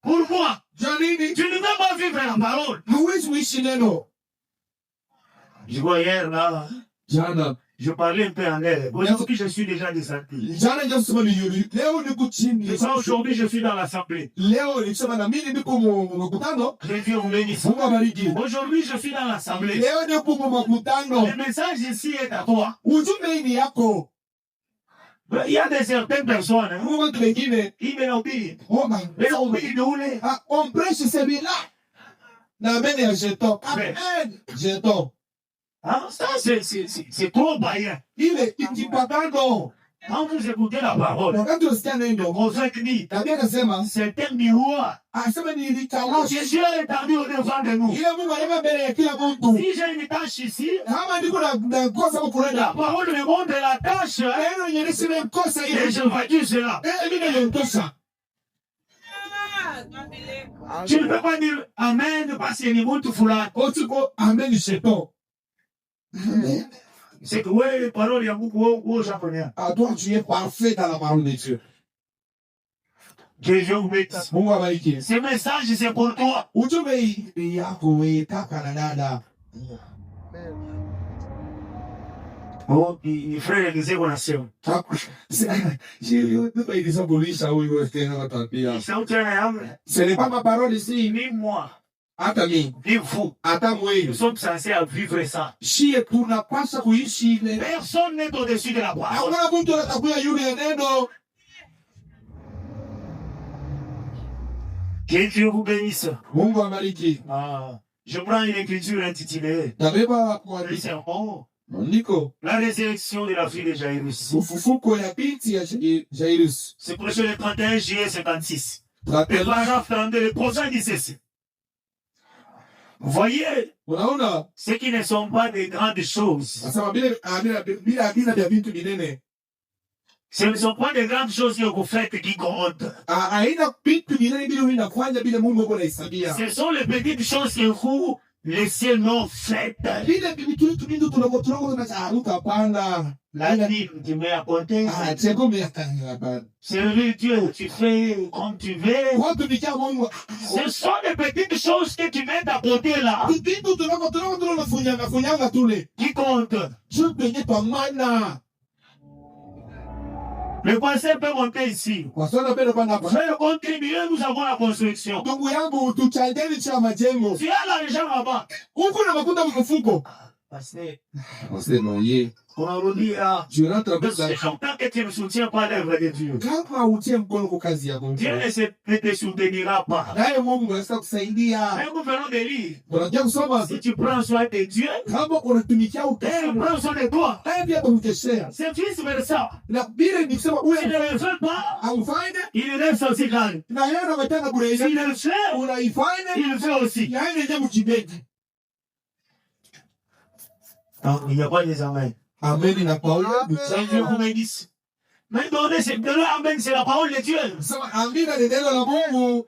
S1: Pourquoi?
S2: Janini,
S1: Tu ne veux pas vivre la parole.
S2: hauwezi kuishi neno.
S1: Je vois hier là,
S2: Jana,
S1: je parlais un peu en l'air. Aujourd'hui, je suis déjà descendu.
S2: jana ndio kusema ni yuri. Leo niko chini.
S1: Sasa aujourd'hui, je suis dans l'assemblée.
S2: Leo nilisema na mimi niko mkutano.
S1: Je Dieu vous bénisse.
S2: Mungu abariki.
S1: Aujourd'hui, je suis dans l'assemblée.
S2: Leo niko mkutano.
S1: Le message ici est à toi.
S2: Ujumbe hii ni yako.
S1: Il y a des certaines personnes, hein,
S2: Mungu watu wengine.
S1: ils me l'obéissent.
S2: Oh,
S1: Mais l'obéissent de où les?
S2: ah, on prêche celui-là. Na amen ya jeton. Amen. Jeton.
S1: Hein, ça, c'est trop païen.
S2: Ile ikipagano.
S1: Quand vous écoutez la parole,
S2: Wakati unasikia neno,
S1: on fait dit,
S2: na Biblia inasema,
S1: c'est un miroir.
S2: asema ni likawasha.
S1: Jésus est établi au devant de nous.
S2: Ile Mungu alema mbele ya kila mtu.
S1: Si j'ai une tâche ici,
S2: Kama ndiko na kosa
S1: la
S2: kukulenda.
S1: parole me montre la tâche, hein,
S2: Neno yenyewe ni kosa
S1: et
S2: ile.
S1: je valide cela.
S2: Mimi nilitosha.
S1: Tu ne peux pas dire Amen parce que ni mtu fulani.
S2: Otiko amen ni jeton.
S1: C'est que ouais, parole ya Mungu au japonais.
S2: Ah, toi, tu es parfait dans la parole de Dieu.
S1: Que Dieu vous bénisse.
S2: Mungu abariki.
S1: Ce message, c'est pour toi.
S2: Ujumbe hii ni yako wewe kaka na dada.
S1: Oh, il frère Elisée qu'on a su. Sauti ya yangu.
S2: Ce n'est pas ma parole ici,
S1: Ni moi,
S2: hata mimi,
S1: ni vous.
S2: hata
S1: Nous
S2: wewe.
S1: sommes censés à vivre ça.
S2: Shie tunapaswa kuishi ile.
S1: Personne n'est au-dessus de la parole.
S2: Hakuna mtu atakuya yule ya neno.
S1: Que Dieu vous bénisse.
S2: Mungu abariki.
S1: Ah, je prends une écriture intitulée
S2: Tabeba kwa
S1: Le sermon,
S2: maandiko
S1: la résurrection de la fille de Jairus.
S2: ufufuko ya binti ya Jairus.
S1: C'est prêché le 31 juillet 56. Le
S2: 31.
S1: paragraphe 32, le prochain dit ceci. Voyez
S2: Unaona?
S1: ce qui ne sont pas des grandes choses.
S2: Nasema bila vya vitu vinene.
S1: Ce ne sont pas des grandes choses que vous faites qui comptent.
S2: Haina vitu vinene bila unafanya bila Mungu yuko anahesabia.
S1: Ce sont les petites choses que vous, les cieux n'ont faites.
S2: Vile vitu vingi tunakotoka na taharuka panda.
S1: La Bible qui m'est apportée.
S2: Cheko miakanga hapana.
S1: Servir Dieu, tu fais comme tu veux.
S2: Watu bikia Mungu.
S1: Ce sont les petites choses que tu mets d'apporter là
S2: Vitu tunafanya tule.
S1: qui comptent.
S2: Sio penye kwa maana.
S1: Le passé peut monter ici.
S2: Kwa sababu pendo pana hapa.
S1: Fais contribuer, nous avons la construction.
S2: Ndugu yangu tuchangieni cha majengo.
S1: Tu as l'argent là-bas.
S2: Huko na makuta mfuko.
S1: Parce que,
S2: Wasema yeye.
S1: on a redit, ah,
S2: Tu rentres dans
S1: c'est tant que tu ne soutiens pas l'œuvre de Dieu.
S2: kama utie mkono kwa kazi ya Mungu.
S1: Dieu ne te soutenira pas.
S2: Naye Mungu anaweza kusaidia.
S1: Mais nous venons de lire.
S2: Unajua kusoma
S1: Si tu prends soin de Dieu,
S2: kama unatumikia
S1: il
S2: ukesema.
S1: prend soin de toi.
S2: Naye pia atamkeshea.
S1: C'est vice versa.
S2: Na bila ni kusema
S1: Tu
S2: wewe
S1: ne le fais pas,
S2: haufanye
S1: il reste aussi calme.
S2: na yeye anataka
S1: Tu
S2: kurejesha.
S1: le fais,
S2: Unaifanya
S1: il le fait aussi.
S2: yaani ndio mjibeki.
S1: Non, il n'y a pas des amens.
S2: Amen na Paulo.
S1: C'est Dieu vous bénisse. Mais donnez, c'est de là, amen, c'est la parole de Dieu.
S2: Sema amina ni neno la Mungu.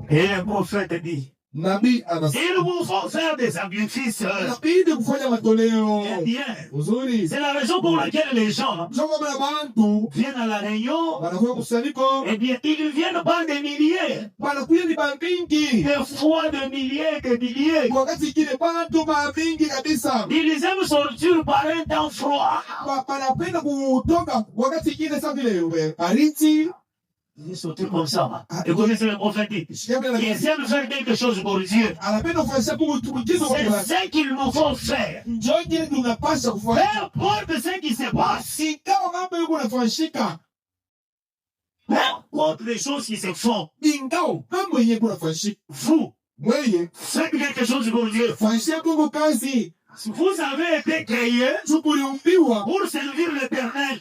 S1: Et un prophète dit,
S2: Nabii anasema
S1: ils vous font faire des sacrifices.
S2: inabidi kufanya matoleo.
S1: Eh bien,
S2: Uzuri.
S1: c'est la raison pour laquelle les gens
S2: Soma mara bantu
S1: viennent à la réunion.
S2: wanakuwa kusanyiko.
S1: Eh bien, ils viennent pas des milliers.
S2: Wanakuja ni mingi.
S1: Des fois de milliers, des milliers.
S2: Wakati ingine bantu mingi kabisa.
S1: Ils aiment sortir par un temps froid.
S2: Wanapenda kutoka wakati ingine sasa vile ariti.
S1: Ils sont tous comme ça. Et vous connaissez le prophète. Ils aiment faire quelque chose pour Dieu. C'est ce qu'ils nous font faire. Peu importe ce qui se passe. Peu importe les choses qui se font. Vous faites quelque chose pour Dieu. Vous avez été créé pour servir l'Éternel.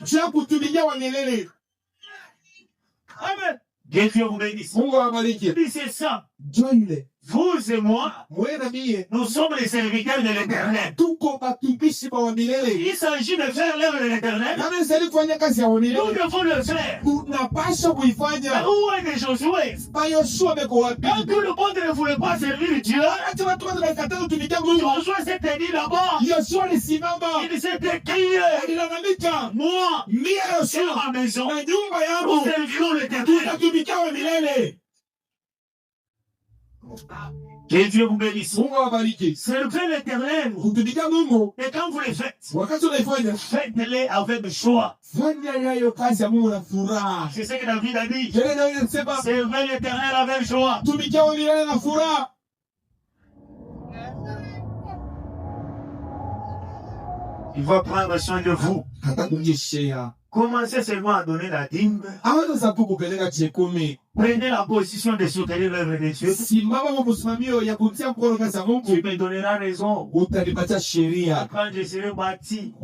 S1: Amen. Que Dieu vous bénisse. C'est ça. Vous et moi, nous sommes les serviteurs de l'Éternel. Il s'agit de faire l'œuvre de l'Éternel. Nous devons le faire. Où est Josué? Quand tout le monde ne voulait pas servir Dieu, Josué s'est tenu là-bas. Il s'est écrié. Moi, sur ma maison, nous servirons l'Éternel. Que Dieu vous bénisse. Servez l'Éternel. Et quand vous les faites, faites-les avec choix. C'est ce que David a dit. Servez l'Éternel avec joie. Il va prendre soin de vous. Commencez seulement à donner la dîme. Prenez la position de soutenir l'œuvre de Dieu. Tu me donneras raison. Quand je serai bâti, tu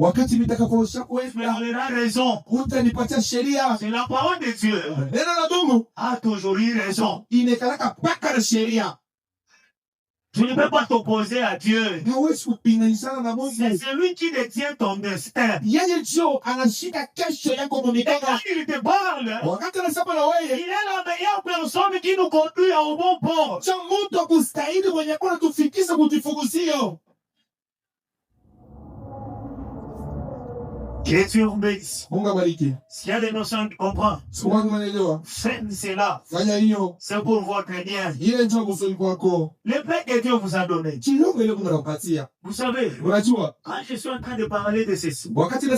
S1: me donneras raison. C'est la parole de Dieu. A toujours eu raison. Tu ne peux pas t'opposer à Dieu. C'est celui qui détient ton destin. Et quand il te parle, il est la meilleure personne qui nous conduit au bon port. Que Dieu vous bénisse. S'il y a des notions que tu comprends, faites cela. C'est pour votre bien. Le paix que Dieu vous a donné. Vous savez, quand je suis en train de parler de ceci, je suis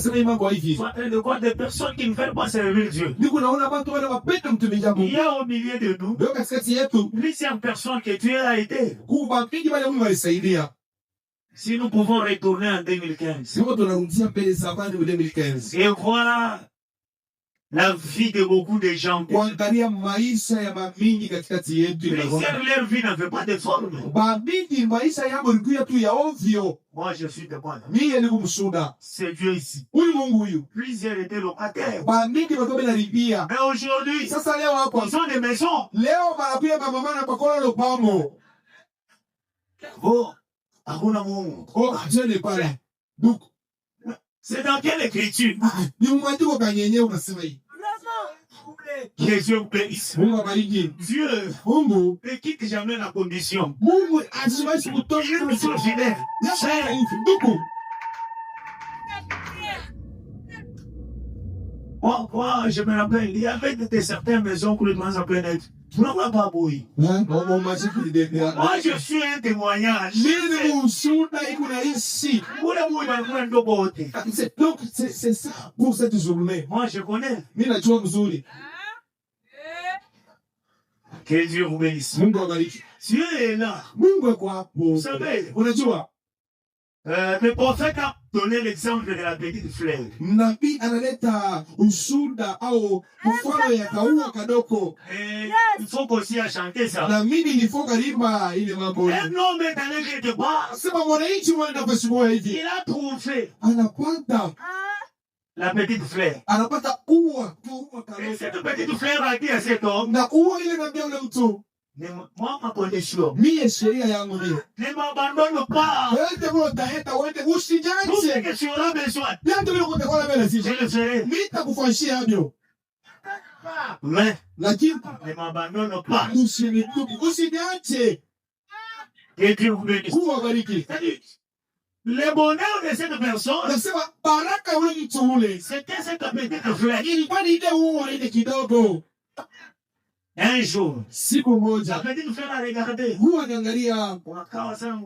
S1: en train de voir des personnes qui ne veulent pas servir Dieu. Il y a au milieu de nous plusieurs personnes que Dieu a aidées. Si nous pouvons retourner en 2015 et voir la vie de beaucoup de gens, leur vie n'avait pas de forme. Moi, je suis témoin. C'est Dieu ici. Plusieurs étaient locataires. Mais aujourd'hui, ils ont des maisons. C'est dans quelle écriture? Que Dieu vous bénisse. Dieu ne quitte jamais la condition. Moi, je me rappelle, il y avait certaines maisons que les gens appelaient Moi, je suis un témoignage.
S2: Donc, c'est ça pour cette journée.
S1: Moi, je connais.
S2: Que Dieu vous bénisse.
S1: Dieu est là. Vous savez, le prophète a donné l'exemple de la petite fleur. Il faut aussi à chanter ça. Un homme est allé quelque part. Il a trouvé la petite fleur. Et cette petite fleur a dit à cet homme, moi, ma condition, ne m'abandonne pas. Tout ce que tu auras besoin, je le ferai. Mais ne m'abandonne pas. Que Dieu vous bénisse.
S2: Mungu awabariki.
S1: Le bonheur de cette personne,
S2: Nasema baraka ule mtu ule.
S1: c'était cette petite flèche.
S2: Ilikuwa ni ile uo ile kidogo.
S1: Un jour,
S2: Siku
S1: la
S2: moja.
S1: petite flèche a regardé.
S2: Huwa anaangalia.
S1: Wakawa sana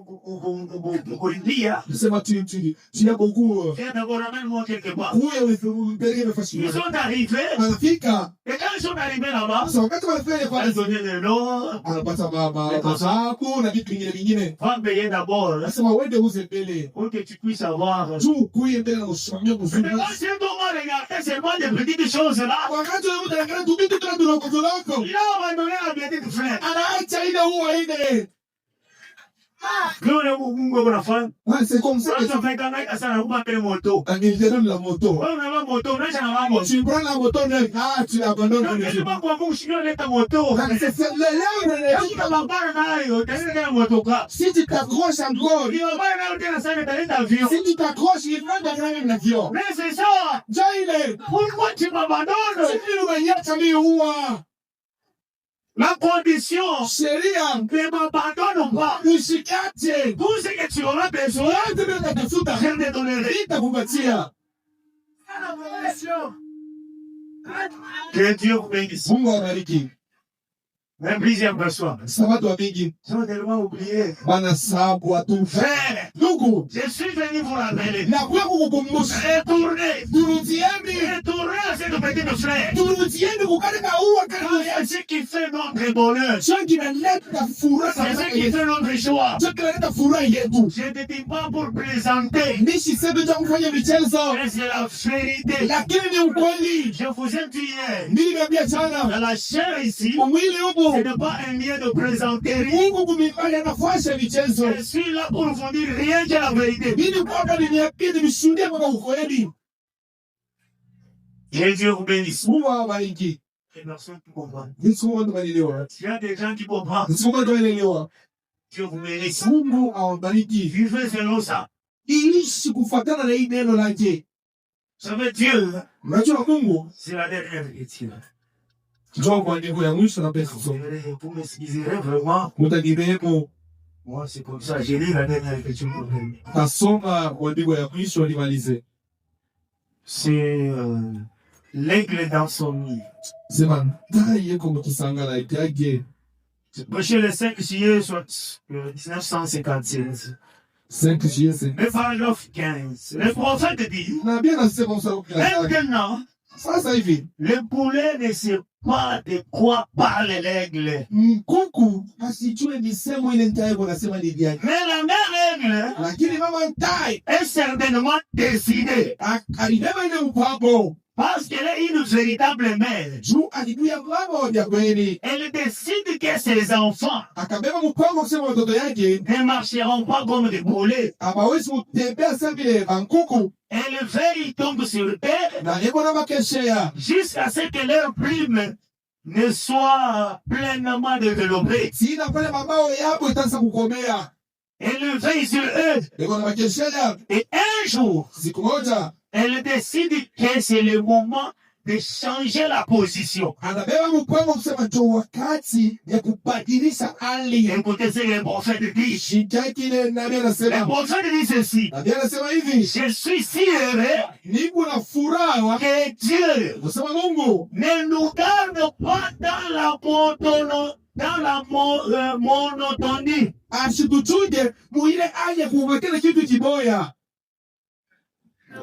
S1: kuingia.
S2: Nasema tunapokuwa.
S1: Et d'abord, ramène-moi quelque part.
S2: Huyo mpeleke nafasi.
S1: Ils sont arrivés.
S2: Anafika.
S1: Et quand ils sont arrivés là-bas,
S2: Sasa wakati wanafanya
S1: ils
S2: kwa
S1: donnaient le nom.
S2: anapata masaku na vitu vingine.
S1: Va payer d'abord.
S2: Nasema uende uze mbele.
S1: Pour que tu puisses avoir.
S2: Tu kuye mbele na usimamie mzuri.
S1: Mais quand c'est comment regarder seulement des petites choses là,
S2: Wakati wewe unaangalia tu vitu tena ndogo lako.
S1: il a abandonné la petite flèche.
S2: Anaacha ile huo ile.
S1: Gloire au Mungu unafanya.
S2: C'est comme ça.
S1: Sasa fanya sana kupata moto.
S2: Angilitendo la moto.
S1: Wewe una moto, unaacha na mambo.
S2: Tu prends la moto na tu abandonnes le jeu.
S1: Kwa Mungu sio leta moto. Kama bana nayo, tena moto ka.
S2: Si tu t'accroches à droite,
S1: Ndio bana nayo tena sana taleta avion.
S2: si tu t'accroches, il va dans un avion.
S1: Mais c'est ça.
S2: Jaile,
S1: Pourquoi tu m'abandonnes?
S2: si tu veux y aller où?
S1: La condition,
S2: Sheria,
S1: ne m'abandonne pas.
S2: usikate.
S1: Tout ce que tu auras besoin,
S2: Yote ndio natafuta.
S1: je te donnerai.
S2: Nitakupatia.
S1: Que Dieu vous bénisse.
S2: Mungu awabariki.
S1: Même plusieurs personnes
S2: Sabato wa mingi
S1: sont tellement oubliés.
S2: wanasabu watu.
S1: Frère,
S2: Ndugu,
S1: je suis venu vous rappeler.
S2: nakuja kukukumbusha.
S1: Retournez.
S2: Turudieni.
S1: Retournez à cette petite frère.
S2: Turudieni kukale na uwa karibu ya
S1: C'est ce qui fait notre bonheur.
S2: sio kinaleta furaha
S1: C'est ce qui
S2: sana.
S1: fait notre joie.
S2: Sio kinaleta furaha yetu.
S1: Je ne te dis pas pour plaisanter,
S2: Nishi sebe ja kufanya michezo.
S1: mais c'est la vérité.
S2: Lakini ni ukweli.
S1: Je vous ai dit hier,
S2: Niliambia jana.
S1: dans la chair ici,
S2: Mwili
S1: ce
S2: huko.
S1: n'est pas un lien de plaisanterie.
S2: Mungu kumifanya nafasi ya michezo.
S1: Je suis là pour vous dire rien que la vérité.
S2: Mimi kwamba niniambia nishuhudie kwa ukweli.
S1: Que Dieu vous bénisse.
S2: Mungu awabariki.
S1: Et personne qui comprend.
S2: Yesu wangu wanaelewa.
S1: S'il y a des gens qui comprennent,
S2: Yesu wangu wanaelewa.
S1: Dieu vous bénisse.
S2: Mungu awabariki.
S1: Vivez selon ça.
S2: Iishi kufuatana na hii neno lake.
S1: Vous savez, Dieu,
S2: Unajua Mungu
S1: c'est la dernière écriture.
S2: njoo kwa andiko ya mwisho na pesa
S1: Vous verrez, vous m'excuserez vraiment.
S2: mutagirepo
S1: Moi, c'est comme ça. J'ai lu la dernière écriture pour vous.
S2: tasoma andiko ya mwisho limalize.
S1: C'est l'aigle dans son nid.
S2: Sema ndai yeko mukisangala itage.
S1: C'est prêché le 5 juillet 1956.
S2: 5 juillet.
S1: Le paragraphe 15. Le prophète dit,
S2: Na bien nasema sababu kila.
S1: maintenant,
S2: Sasa hivi
S1: le poulet ne sait pas de quoi parle l'aigle.
S2: mkuku asijue misemo ile ndai wanasema ni gani.
S1: Mais la mère aigle
S2: Lakini mama ndai
S1: est certainement décidée.
S2: alibeba ile mpango.
S1: Parce qu'elle est une véritable mère.
S2: Juu alijua mambo ya kweli.
S1: Elle décide que ses enfants
S2: Akabeba mpango kusema watoto yake
S1: ne marcheront pas comme des poulets.
S2: hawawezi kutembea sasa vile mankuku
S1: Elle veille tombe sur terre
S2: na yeko na makeshea
S1: jusqu'à ce que leur plume ne soit pleinement développée.
S2: sina pale mabao yapo itaanza kukomea.
S1: Elle veille sur eux.
S2: Yeko na makeshea
S1: Et un jour,
S2: siku moja
S1: elle décide que c'est le moment de changer la position.
S2: anabeba mpango kusema ndio wakati ya kubadilisha hali.
S1: Écoutez ce que le prophète dit.
S2: Shida kile nabii
S1: Le
S2: anasema.
S1: prophète dit ceci.
S2: Nabii anasema hivi,
S1: Je suis si heureux
S2: niko na furaha
S1: que Dieu
S2: kusema Mungu
S1: ne nous garde pas dans la monotonie.
S2: asitutuje muile hali ya kuwekea kitu kiboya.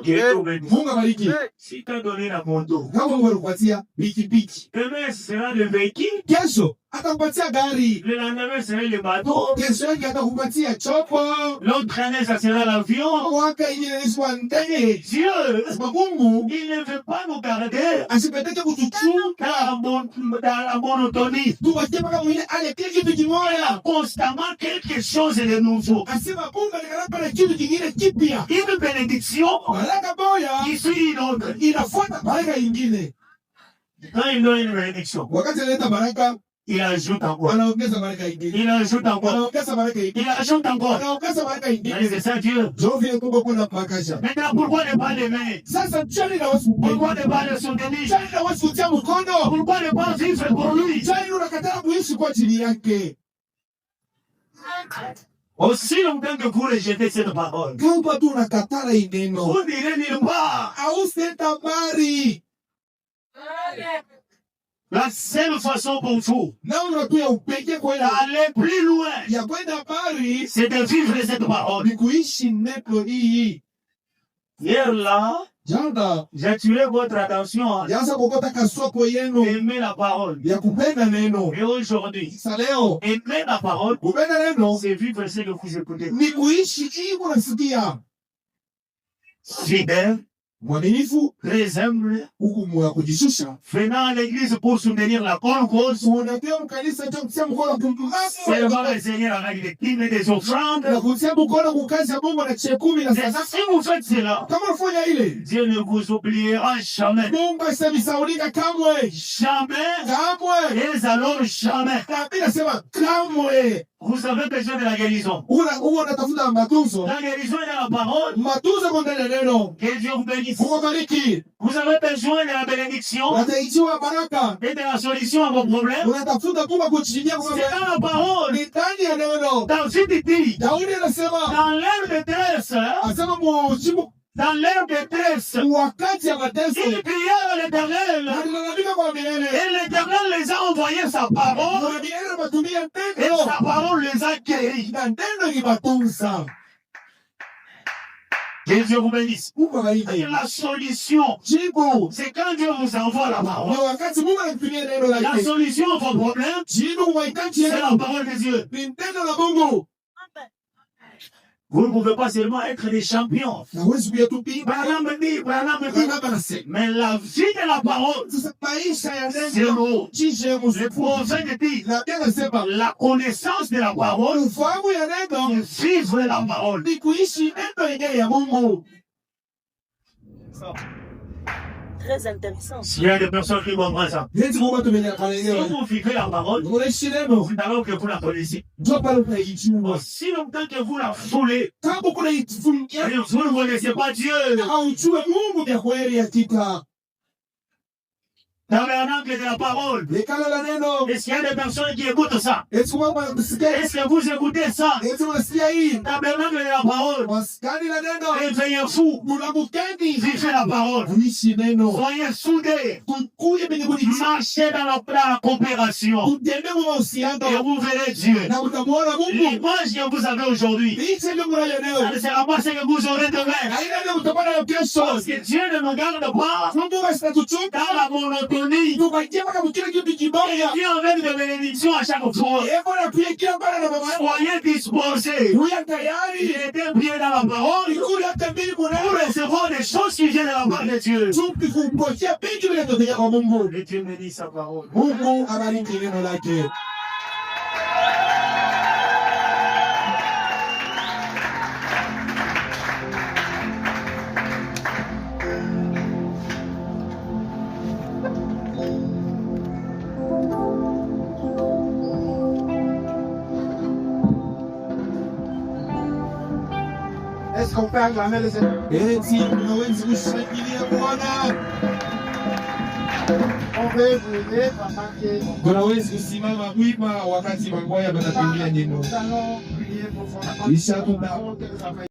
S2: Mungu abariki.
S1: Si tu as donné la moto,
S2: Kama Mungu alikupatia pikipiki,
S1: demain ce sera le véhicule,
S2: kesho atakupatia gari,
S1: le lendemain ce sera le bateau,
S2: kesho yake atakupatia chopo,
S1: l'autre année ça sera l'avion.
S2: mwaka ingine ni ndege.
S1: Dieu,
S2: Sema Mungu
S1: il ne veut pas nous garder
S2: asipendeke kutuchunga
S1: dans la monotonie.
S2: tubakie mpaka mwile hali ya kile kitu
S1: Il y
S2: kimoya.
S1: a constamment quelque chose de nouveau.
S2: Asema Mungu alikalapa na kitu kingine kipya.
S1: Une bénédiction
S2: Baraka boya
S1: qui suit une autre.
S2: inafuata baraka ingine.
S1: Quand il donne une bénédiction,
S2: Wakati analeta baraka,
S1: il ajoute encore.
S2: anaongeza baraka ingine.
S1: Il ajoute encore.
S2: Anaongeza baraka ingine.
S1: Il ajoute encore.
S2: Anaongeza baraka
S1: Mais
S2: ingine.
S1: c'est ça Dieu.
S2: Ndio vile Mungu kuna pakasha.
S1: Maintenant, pourquoi ne pas l'aimer?
S2: Sasa jali na wasu.
S1: Pourquoi ne pas le soutenir?
S2: Jali na wasu tia mkono.
S1: Pourquoi ne pas vivre pour lui?
S2: Jali unakataa kuishi kwa ajili yake.
S1: Aussi longtemps que vous rejetez cette parole,
S2: kama tu unakatala hii neno,
S1: vous n'irez nulle part.
S2: hautaenda mbali.
S1: La seule façon pour vous
S2: Namna tu ya upekee kwenda
S1: d'aller plus loin,
S2: ya kwenda mbali
S1: c'est de vivre cette parole.
S2: ni kuishi neno hii.
S1: Hier là,
S2: Jana
S1: j'attirais votre attention
S2: jaanza kokota kasoko yenu
S1: aimer la parole.
S2: ya kupenda neno.
S1: Et aujourd'hui,
S2: Sasa leo
S1: aimer la parole,
S2: kupenda neno
S1: c'est vivre ce que vous écoutez.
S2: ni kuishi hii unasikia.
S1: Fidèle,
S2: Mwaminifu,
S1: très humble,
S2: hukumu ya kujishusha.
S1: venant à l'église pour soutenir la bonne cause.
S2: Unatia mkanisa cha kutia mkono
S1: Seulement le Seigneur avec des dîmes et des offrandes.
S2: na kutia mkono kukazi ya Mungu na chekumi na
S1: Mais
S2: sasa
S1: si vous faites cela,
S2: kama unafanya ile
S1: Dieu ne vous oubliera jamais.
S2: Mungu asisaulika kamwe.
S1: Jamais.
S2: Kamwe.
S1: Et alors jamais.
S2: Na mimi nasema kamwe.
S1: Vous avez besoin de la guérison.
S2: Unatafuta matuzo.
S1: La guérison est dans la parole.
S2: Matuzo kwa ndani ya neno.
S1: Que Dieu vous bénisse.
S2: Mungu bariki.
S1: Vous avez besoin de la bénédiction
S2: Unataijiwa baraka.
S1: et de la solution à vos problèmes.
S2: Unatafuta kuma kuchinia kwa
S1: C'est dans la parole.
S2: ni ndani ya neno.
S1: David dit,
S2: Daudi anasema
S1: dans l'heure de détresse,
S2: asema mjibu
S1: dans l'heure de détresse,
S2: wakati ya mateso.
S1: il pria à l'Éternel.
S2: Alilalamika kwa milele.
S1: Et l'Éternel les a envoyé sa parole.
S2: Kwa milele matumia
S1: Et
S2: neno.
S1: sa parole les a guéris.
S2: Na neno limatunza.
S1: Que Dieu vous bénisse.
S2: Mungu
S1: Et
S2: bariki.
S1: la solution,
S2: Jibu.
S1: c'est quand Dieu vous envoie la
S2: Ni
S1: parole.
S2: wakati Mungu anatumia neno
S1: La
S2: lake.
S1: solution à vos problèmes,
S2: Jibu kwa mahitaji
S1: c'est la
S2: yenu.
S1: parole de Dieu.
S2: Ni neno la Mungu.
S1: Vous ne pouvez pas seulement être des champions.
S2: Hawezi kuyatupia.
S1: Branham dit,
S2: Bwana anasema.
S1: mais la vie de la parole,
S2: Sasa maisha ya
S1: c'est
S2: neno.
S1: l'eau.
S2: Jishe
S1: Le
S2: mzuri.
S1: prophète dit,
S2: Na pia anasema
S1: la connaissance de la parole,
S2: ufahamu ya neno
S1: c'est vivre la parole.
S2: ni kuishi neno yenyewe ya Mungu.
S3: Très intéressant.
S1: S'il y a des personnes qui comprennent ça,
S2: Hezi Mungu atumelia
S1: si
S2: kanelewa.
S1: vous vivez la parole,
S2: Unaishi neno.
S1: c'est alors que vous la connaissez.
S2: Ndio pale utaichunga.
S1: Si longtemps que vous la foulez,
S2: Kama kuna itifungia
S1: et vous ne connaissez pas Dieu.
S2: haujue Mungu vya kweli hakika.
S1: Tabernacle de la parole.
S2: Hekalo la neno.
S1: Est-ce qu'il y a des personnes qui écoutent ça?
S2: Hezi Mungu anasikia.
S1: Est-ce que vous écoutez ça?
S2: Hezi unasikia hii.
S1: Tabernacle de la parole.
S2: Maskani la neno.
S1: Réveillez-vous.
S2: Munamukeni.
S1: Vivez la parole.
S2: Kuishi neno.
S1: Soyez soudés.
S2: Kukuye penye kujishi.
S1: Marchez dans la coopération.
S2: Kutembea kwa
S1: Et
S2: mahusiano.
S1: vous verrez Dieu.
S2: Na utamuona Mungu.
S1: L'image que vous avez aujourd'hui,
S2: Licha ile murayo
S1: ça
S2: leo.
S1: ne sera pas ce que vous aurez demain.
S2: Haina leo utapata ya kesho.
S1: Parce que Dieu ne nous garde pas
S2: Mungu asitatuchunga.
S1: dans la monotonie.
S2: Tubakie mpaka mkile kitu
S1: Et
S2: kibaya.
S1: Dieu avec des bénédictions à chaque fois.
S2: Evo na pia kila mara na mama yako.
S1: Soyez disposés.
S2: Huya
S1: Il
S2: tayari.
S1: était bien dans la parole.
S2: Ikuli hata mbili
S1: Pour
S2: mwanao.
S1: recevoir des choses qui viennent de la part de Dieu.
S2: Tupi kumpokea vitu vinavyotoka kwa Mungu.
S1: Et Dieu me dit sa parole.
S2: Mungu abariki neno lake.
S4: Est-ce qu'on peut acclamer le Seigneur?
S2: Eti unaweza kushangilia Bwana.
S4: On peut brûler pendant que
S2: Unaweza kusimama wima wakati magoya banapigia neno.
S4: nous allons prier pour son
S2: Kisha tuna
S4: que nous avons